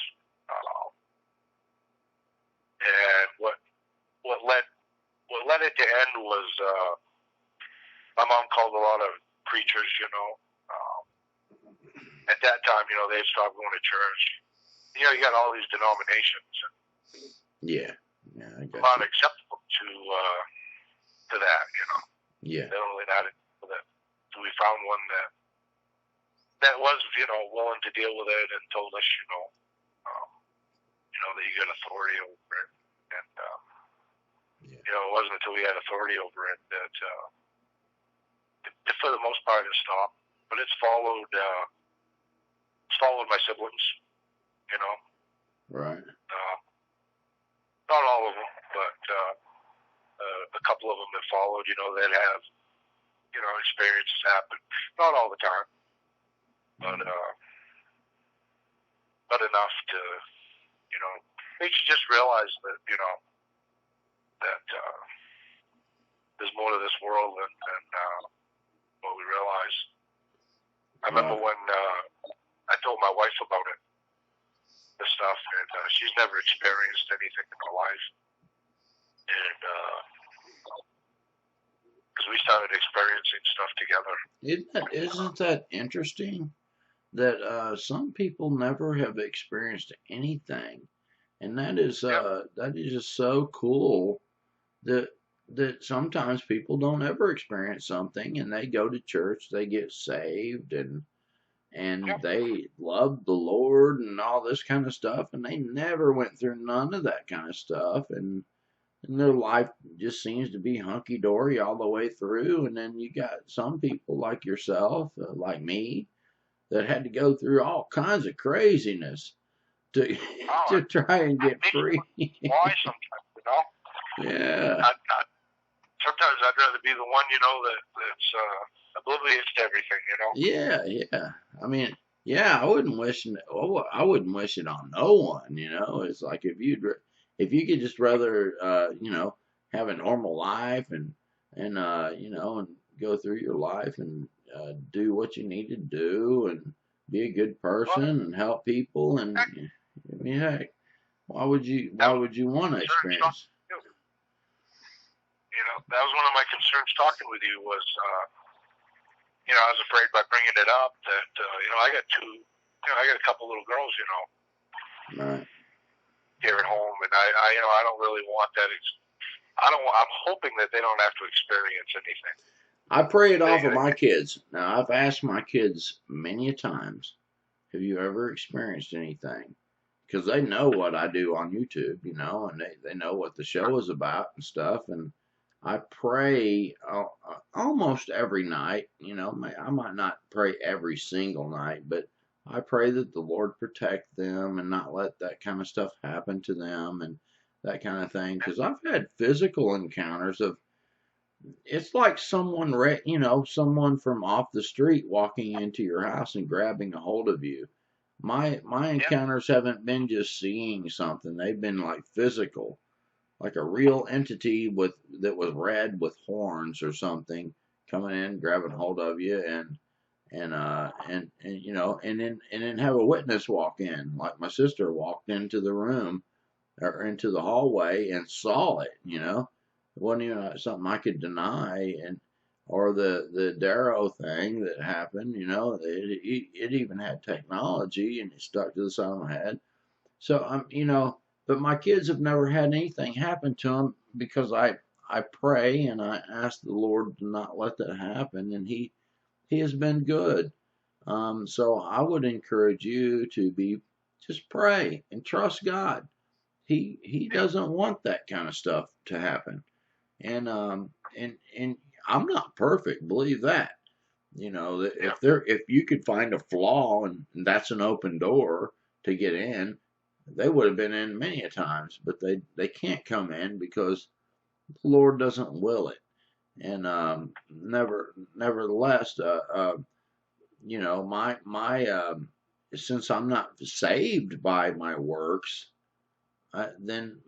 And what led it to end was my mom called a lot of preachers. At that time, they stopped going to church. You got all these denominations. Yeah, I got not acceptable to that. Yeah. They don't really not acceptable that. So we found one that was, willing to deal with it and told us, that you got authority over it. And, it wasn't until we had authority over it that, for the most part, it stopped. But it's followed my siblings, Right. Not all of them, but a couple of them that followed, that have, experiences happen. Not all the time, but enough to, makes you just realize that, that there's more to this world than what we realize. I remember when I told my wife about it, this stuff, and she's never experienced anything in her life. And because we started experiencing stuff together. Isn't that interesting? That some people never have experienced anything, and that is just so cool that sometimes people don't ever experience something, and they go to church, they get saved, and they love the Lord and all this kind of stuff, and they never went through none of that kind of stuff, and their life just seems to be hunky dory all the way through. And then you got some people like yourself, like me, that had to go through all kinds of craziness to to try and get free. Why sometimes, Yeah. Sometimes I'd rather be the one, that's oblivious to everything, Yeah. I mean, yeah, I wouldn't wish it on no one. It's like if you could just rather have a normal life and and go through your life and do what you need to do and be a good person and help people. And I mean, heck, why would you want to experience? That was one of my concerns talking with you was, I was afraid by bringing it up that, I got a couple little girls, Right. here at home, and I don't really want that. I'm hoping that they don't have to experience anything. I pray it off of my kids. Now, I've asked my kids many times, have you ever experienced anything? Because they know what I do on YouTube, and they know what the show is about and stuff. And I pray almost every night. I might not pray every single night, but I pray that the Lord protect them and not let that kind of stuff happen to them and that kind of thing. Because I've had physical encounters of, it's like someone, someone from off the street walking into your house and grabbing a hold of you. My encounters haven't been just seeing something; they've been like physical, like a real entity that was red with horns or something coming in, grabbing hold of you, and then have a witness walk in, like my sister walked into the room or into the hallway and saw it. It wasn't even something I could deny, or the Darrow thing that happened. It even had technology and it stuck to the side of my head. So but my kids have never had anything happen to them because I pray and I ask the Lord to not let that happen, and He has been good. So I would encourage you to just pray and trust God. He doesn't want that kind of stuff to happen. And I'm not perfect, believe that. If you could find a flaw and that's an open door to get in, they would have been in many a times, but they can't come in because the Lord doesn't will it. And nevertheless, my since I'm not saved by my works, then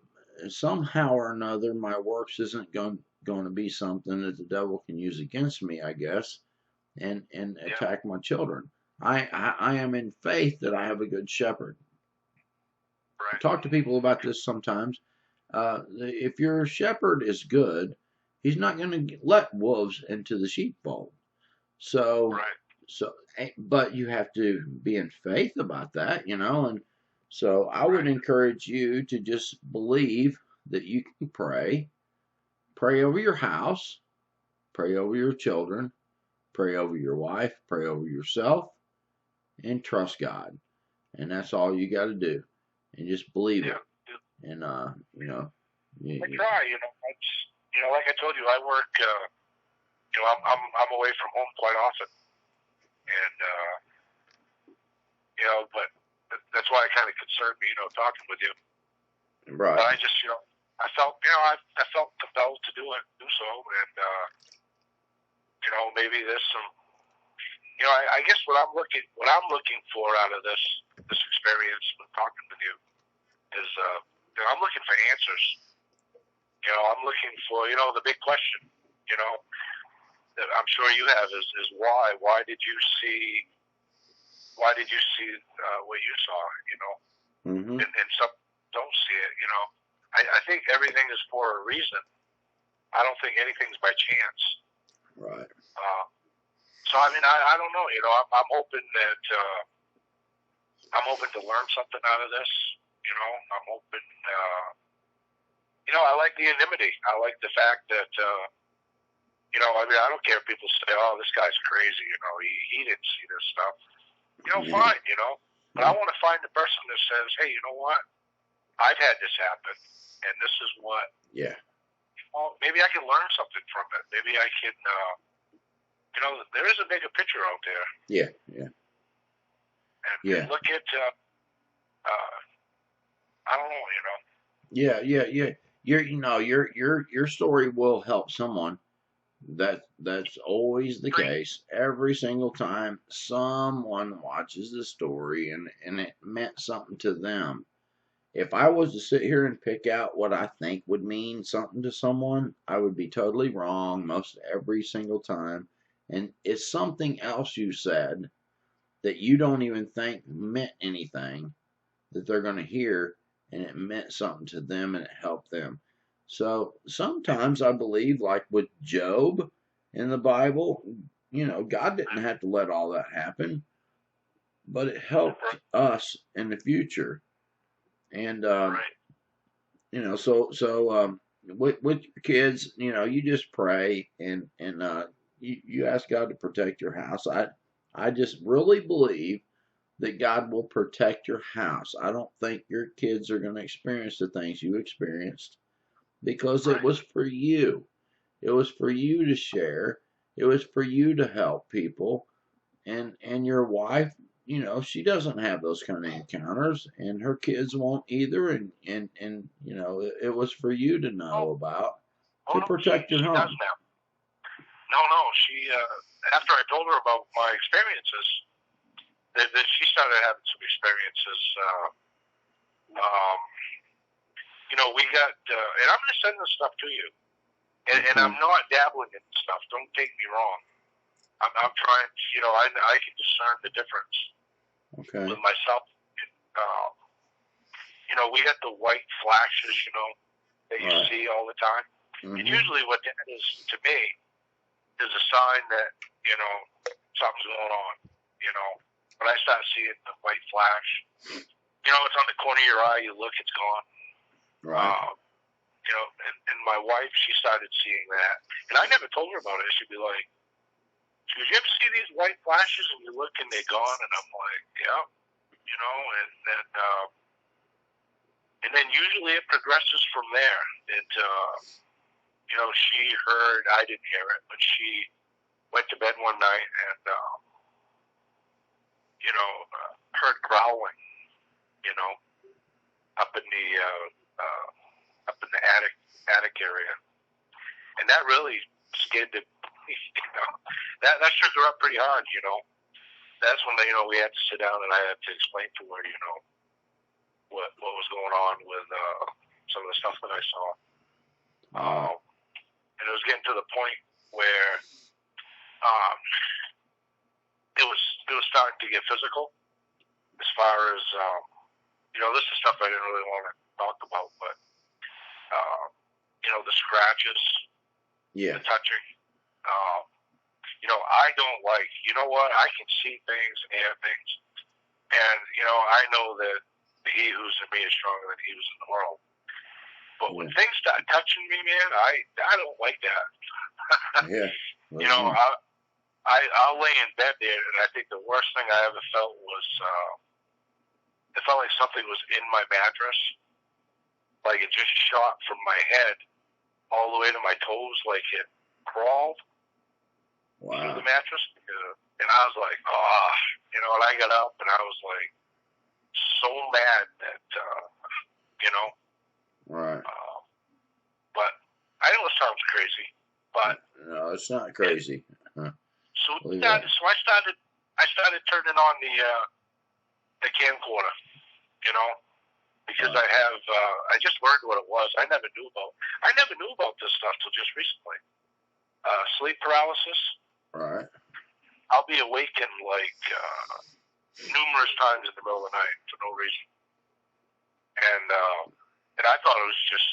somehow or another my works isn't going to be something that the devil can use against me, I guess, and attack my children. I am in faith that I have a good shepherd. Right. I talk to people about this sometimes. If your shepherd is good, he's not going to let wolves into the sheepfold. So, but you have to be in faith about that, and so I would encourage you to just believe that you can pray over your house, pray over your children, pray over your wife, pray over yourself, and trust God. And that's all you got to do, and just believe it. And I try, like I told you, I work. I'm away from home quite often, and but that's why it kind of concerned me, talking with you. Right. But I just, I felt, I felt compelled to do so, and maybe there's some, I guess what I'm looking for out of this experience with talking with you is, I'm looking for answers. I'm looking for, the big question, that I'm sure you have is why? Why did you see what you saw, Mm-hmm. and some don't see it, I think everything is for a reason. I don't think anything's by chance. Right. So, I mean, I don't know, I'm hoping that, I'm hoping to learn something out of this, I'm hoping, I like the anonymity. I like the fact that, I mean, I don't care if people say, oh, this guy's crazy, he didn't see this stuff. Fine, but I want to find the person that says, hey, you know what? I've had this happen, and this is what. Yeah. Well, maybe I can learn something from it. Maybe I can, there is a bigger picture out there. Yeah, yeah. And look at, I don't know, Yeah. Your story will help someone. That's always the case. Every single time someone watches the story and it meant something to them. If I was to sit here and pick out what I think would mean something to someone, I would be totally wrong most every single time. And it's something else you said that you don't even think meant anything that they're going to hear, and it meant something to them and it helped them. So sometimes I believe, like with Job in the Bible, God didn't have to let all that happen, but it helped us in the future. And with your kids, you just pray and you ask God to protect your house. I just really believe that God will protect your house. I don't think your kids are going to experience the things you experienced because it was for you. It was for you to share. It was for you to help people. And your wife, she doesn't have those kind of encounters, and her kids won't either. And it was for you to know about to protect your home. Does now. No, she after I told her about my experiences, that she started having some experiences. We got, and I'm going to send this stuff to you. And I'm not dabbling in stuff. Don't take me wrong. I'm trying to, I can discern the difference with myself. We got the white flashes, that you see all the time. Mm-hmm. And usually what that is, to me, is a sign that, something's going on, When I start seeing the white flash, it's on the corner of your eye, you look, it's gone. Right. And my wife, she started seeing that. And I never told her about it. She'd be like, did you ever see these white flashes and you look and they're gone? And I'm like, yeah, and then usually it progresses from there. It, she heard, I didn't hear it, but she went to bed one night and, heard growling, up in the attic area. And that really scared the, that shook her up pretty hard, That's when, we had to sit down and I had to explain to her, what was going on with some of the stuff that I saw. And it was getting to the point where it was starting to get physical as far as, this is stuff I didn't really want to talk about, but, the scratches, the touching. I don't like, I can see things and hear things. And, I know that he who's in me is stronger than he who's in the world. But when things start touching me, man, I don't like that. I'll lay in bed there, and I think the worst thing I ever felt was, it felt like something was in my mattress. Like it just shot from my head all the way to my toes, like it crawled through the mattress. And I was like, and I got up, and I was like, so mad that, you know. Right. But I know it sounds crazy, but No, it's not crazy. so I started turning on the camcorder, you know, because I just learned what it was. I never knew about this stuff till just recently. Sleep paralysis. Right. I'll be awakened like numerous times in the middle of the night for no reason, and I thought it was just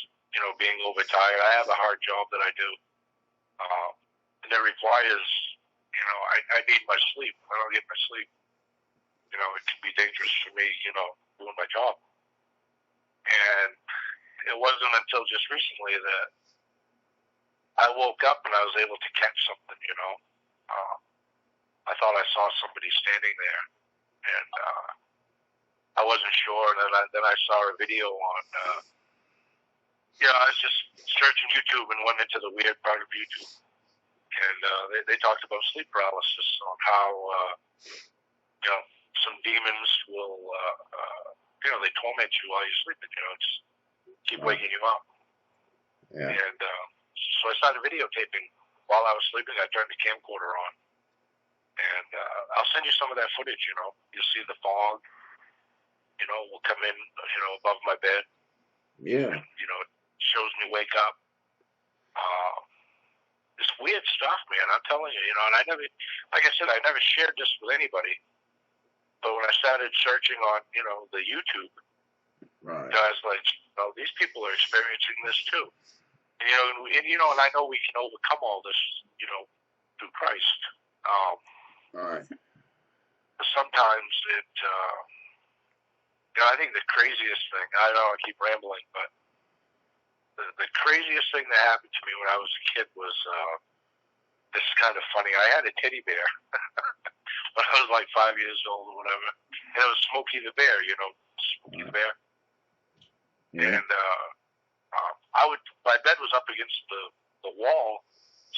being overtired. I have a hard job that I do, and it requires I need my sleep. If I don't get my sleep, it can be dangerous for me, doing my job. And it wasn't until just recently that I woke up and I was able to catch something, I thought I saw somebody standing there, and I wasn't sure. And then I saw a video on, I was just searching YouTube and went into the weird part of YouTube. And they talked about sleep paralysis, on how, some demons will, they torment you while you're sleeping, just keep waking you up. Yeah. And so I started videotaping while I was sleeping. I turned the camcorder on. And I'll send you some of that footage, You'll see the fog, will come in, above my bed. Yeah. And, it shows me wake up. This weird stuff, man, I'm telling you, and I never, like I said, I never shared this with anybody. But when I started searching on, the YouTube, Right. I was like, these people are experiencing this too. And I know we can overcome all this, through Christ. Right. Sometimes it, I think the craziest thing, I know I keep rambling, but the craziest thing that happened to me when I was a kid was, this is kind of funny. I had a teddy bear when I was like 5 years old or whatever. And it was Smokey the Bear, Smokey the Bear. Yeah. And my bed was up against the wall,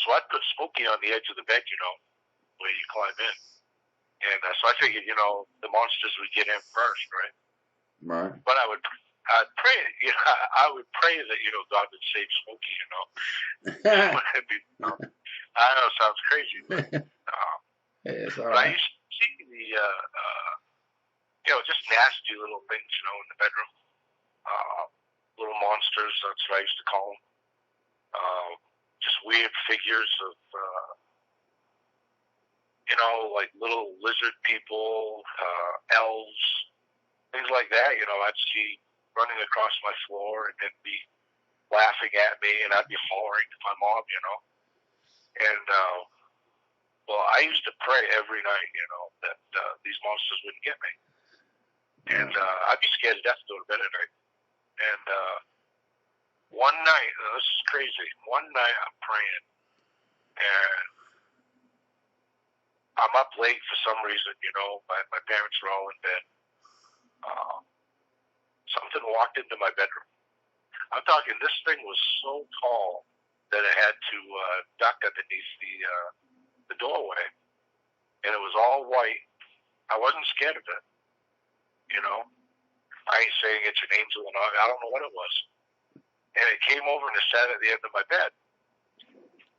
so I'd put Smokey on the edge of the bed, where you climb in. And so I figured, the monsters would get in first, right? Right. But I'd pray, I would pray that, God would save Smokey, I know it sounds crazy, but, It's all but I right. used to see just nasty little things, in the bedroom. Little monsters, that's what I used to call them. Just weird figures of, like little lizard people, elves, things like that. I'd see running across my floor, and they'd be laughing at me, and I'd be hollering to my mom, And, well, I used to pray every night, that these monsters wouldn't get me. And I'd be scared to death to go to bed at night. And one night, this is crazy, one night I'm praying, and I'm up late for some reason, my parents were all in bed. Something walked into my bedroom. I'm talking, this thing was so tall that it had to duck underneath the doorway, and it was all white. I wasn't scared of it, I ain't saying it's an angel and I don't know what it was. And it came over and it sat at the end of my bed.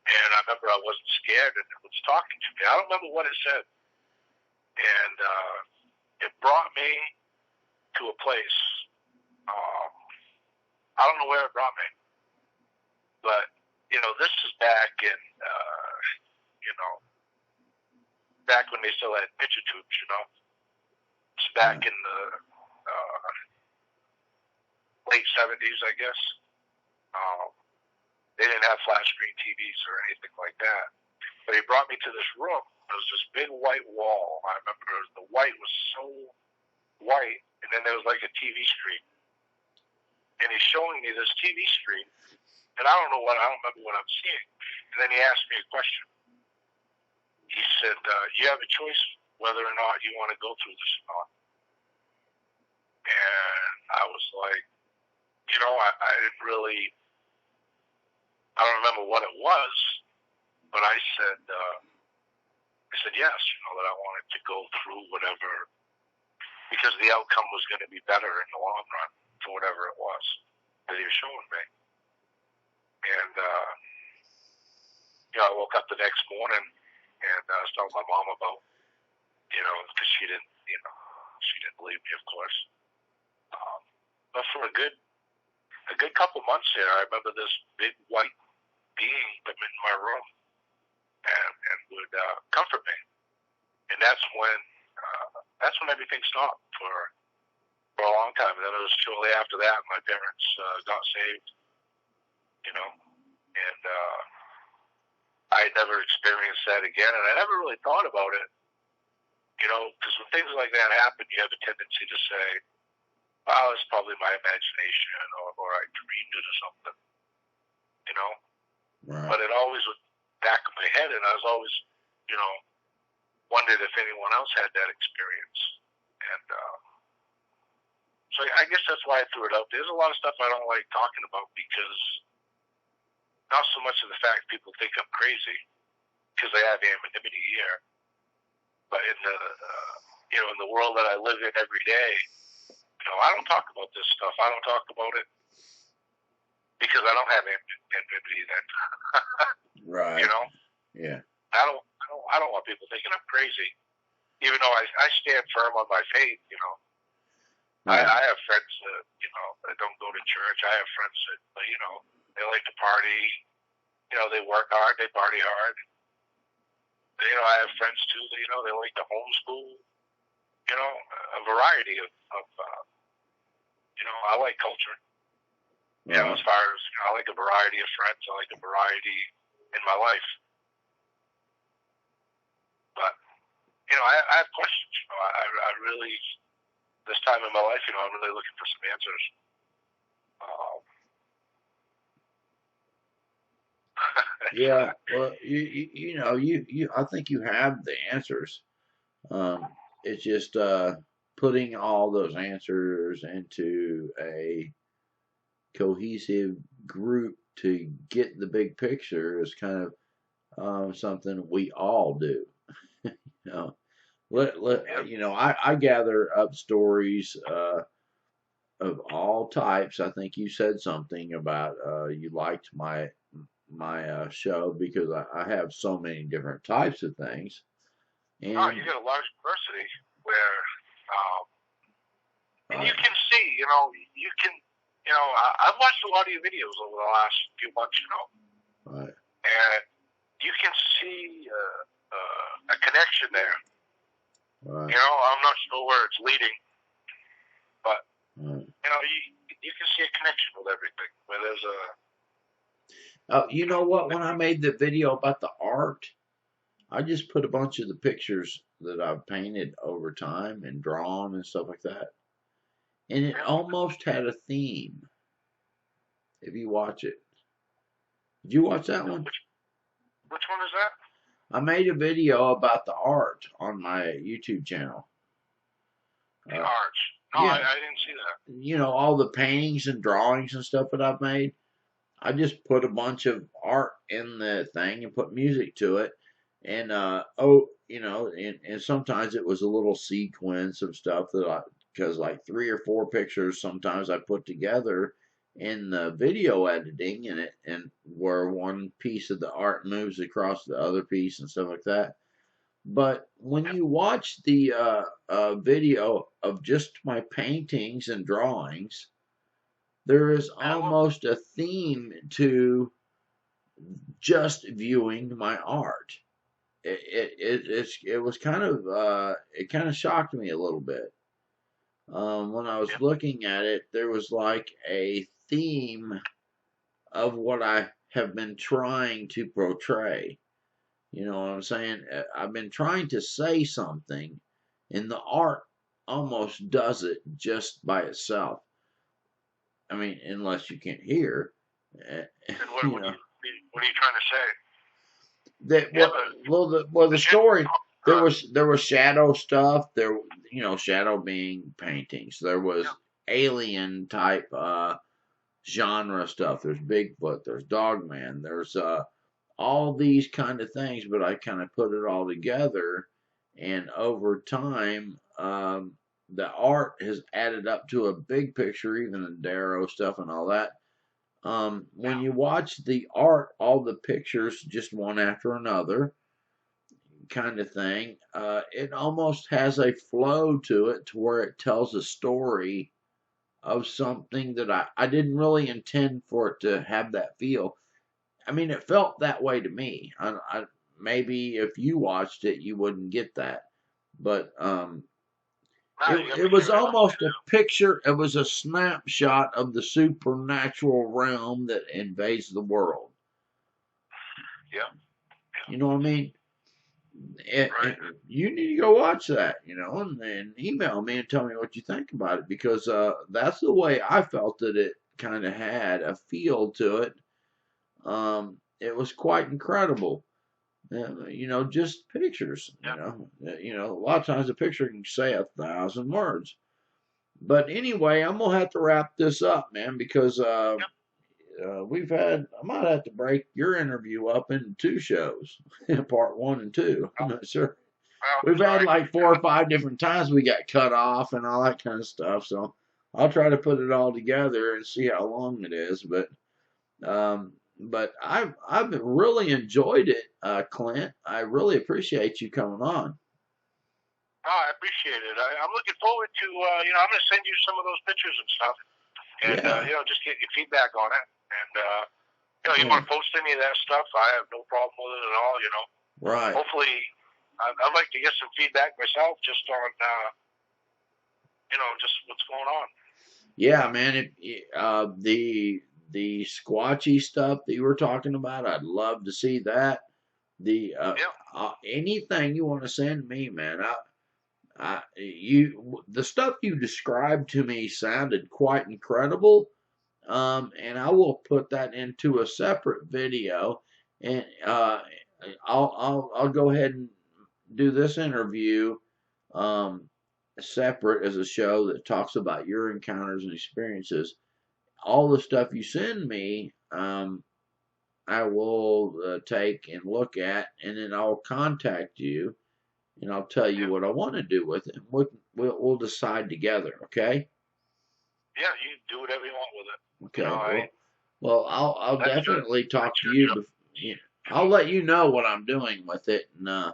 And I remember I wasn't scared, and it was talking to me. I don't remember what it said. And it brought me to a place. I don't know where it brought me. But, this is back in, back when they still had picture tubes, It's back in the late 70s, I guess. They didn't have flat screen TVs or anything like that. But he brought me to this room. There was this big white wall. I remember the white was so white, and then there was like a TV screen. And he's showing me this TV screen, and I don't remember what I'm seeing. And then he asked me a question. He said, you have a choice whether or not you want to go through this or not. And I was like, I didn't really, I don't remember what it was, but I said yes, that I wanted to go through whatever because the outcome was going to be better in the long run for whatever it was that he was showing me. And I woke up the next morning and I was telling my mom about, because she didn't believe me, of course. But for a good couple months there, I remember this big white being come in my room and would comfort me. And that's when everything stopped for a long time. And then it was shortly after that my parents got saved, and I had never experienced that again, and I never really thought about it, because when things like that happen, you have a tendency to say, "Oh, it's probably my imagination, or I dreamed it or something," Right. But it always was back of my head, and I was always, wondered if anyone else had that experience. And so I guess that's why I threw it out. There's a lot of stuff I don't like talking about because not so much of the fact people think I'm crazy because I have anonymity here, but in the in the world that I live in every day, I don't talk about this stuff. I don't talk about it because I don't have anonymity then. Right. Yeah. I don't want people thinking I'm crazy, even though I stand firm on my faith. Right. I have friends that don't go to church. I have friends that they like to party. They work hard. They party hard. I have friends too that they like to homeschool. A variety of I like culture. Yeah. As far as I like a variety of friends. I like a variety in my life. But I have questions. I really, this time in my life, I'm really looking for some answers. Yeah. Well, you I think you have the answers. It's just putting all those answers into a cohesive group to get the big picture is kind of something we all do. I gather up stories of all types. I think you said something about you liked my show because I have so many different types of things. And you get a large diversity where, and you can see, you can, I've watched a lot of your videos over the last few months, right. And you can see a connection there. Right. I'm not sure where it's leading, but right. You can see a connection with everything. Where there's a. You know what? When I made the video about the art, I just put a bunch of the pictures that I've painted over time and drawn and stuff like that, and it almost had a theme. If you watch it, did you watch that one? Which one is that? I made a video about the art on my YouTube channel. The art? No, yeah. I didn't see that. All the paintings and drawings and stuff that I've made. I just put a bunch of art in the thing and put music to it. And, and sometimes it was a little sequence of stuff because like 3 or 4 pictures sometimes I put together in the video editing and where one piece of the art moves across the other piece and stuff like that. But when you watch the video of just my paintings and drawings, there is almost a theme to just viewing my art. It was kind of it kind of shocked me a little bit when I was looking at it. There was like a theme of what I have been trying to portray. You know what I'm saying? I've been trying to say something, and the art almost does it just by itself. I mean, unless you can't hear. And what are you trying to say? That the story there was shadow stuff. There, shadow being paintings. There was alien type genre stuff. There's Bigfoot. There's Dogman. There's all these kind of things. But I kind of put it all together, and over time, the art has added up to a big picture, even the Darrow stuff and all that. When you watch the art, all the pictures just one after another, kind of thing, it almost has a flow to it to where it tells a story of something that I didn't really intend for it to have that feel. I mean, it felt that way to me. Maybe if you watched it, you wouldn't get that, but it was almost a picture. It was a snapshot of the supernatural realm that invades the world. Yeah. You know what I mean? Right. You need to go watch that, and email me and tell me what you think about it, because that's the way I felt that it kind of had a feel to it. It was quite incredible. Just pictures. A lot of times a picture can say 1,000 words. But anyway, I'm gonna have to wrap this up, man, because I might have to break your interview up into 2 shows, part 1 and 2. I'm not sure. We've had like 4 or 5 different times we got cut off and all that kind of stuff. So I'll try to put it all together and see how long it is. But I've really enjoyed it, Clint. I really appreciate you coming on. Oh, I appreciate it. I'm looking forward to, I'm going to send you some of those pictures and stuff. And, just get your feedback on it. And, you want to post any of that stuff, I have no problem with it at all, Right. Hopefully, I'd like to get some feedback myself just on, just what's going on. Yeah, man. The Squatchy stuff that you were talking about, I'd love to see that. The anything you want to send me, man. The stuff you described to me sounded quite incredible. And I will put that into a separate video, and I'll go ahead and do this interview separate as a show that talks about your encounters and experiences. All the stuff you send me, I will take and look at, and then I'll contact you, and I'll tell you what I want to do with it. We'll decide together, okay? Yeah, you do whatever you want with it. Okay. Well, I'll definitely talk to you. I'll let you know what I'm doing with it, and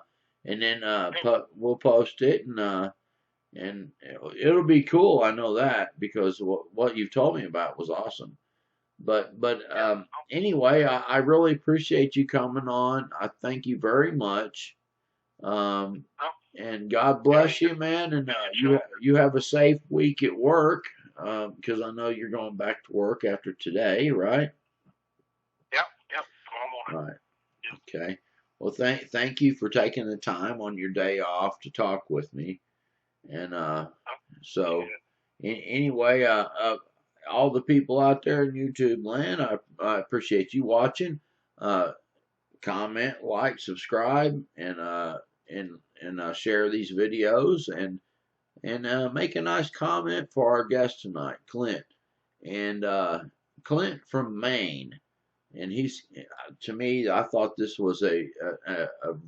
then we'll post it, and it'll be cool. I know that, because what you've told me about was awesome. But anyway, I really appreciate you coming on. I thank you very much. And God bless you, man. And you have a safe week at work, because I know you're going back to work after today, right? Yep. Tomorrow morning. Right. Okay. Well, thank you for taking the time on your day off to talk with me. And so anyway, all the people out there in YouTube land, I appreciate you watching. Comment, like, subscribe, and share these videos, and make a nice comment for our guest tonight, Clint. And Clint from Maine. And he's, to me, I thought this was a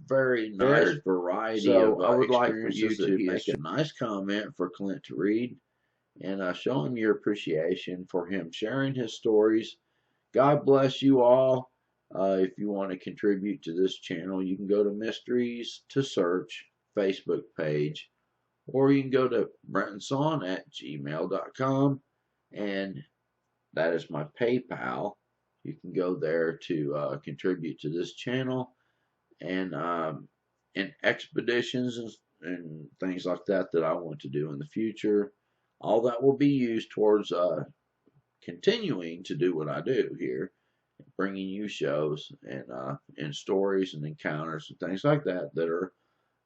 very nice variety of I would like for you to make a nice comment for Clint to read, and show him your appreciation for him sharing his stories. God bless you all. If you want to contribute to this channel, you can go to Mysteries to Search Facebook page, or you can go to brentonsawin@gmail.com, and that is my PayPal. You can go there to contribute to this channel, and expeditions and things like that I want to do in the future. All that will be used towards continuing to do what I do here, bringing you shows and stories and encounters and things like that are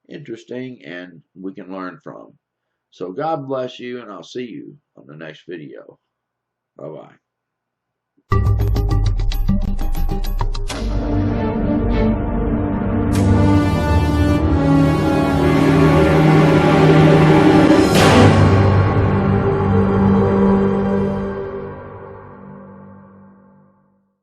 interesting and we can learn from. So God bless you, and I'll see you on the next video. Bye-bye.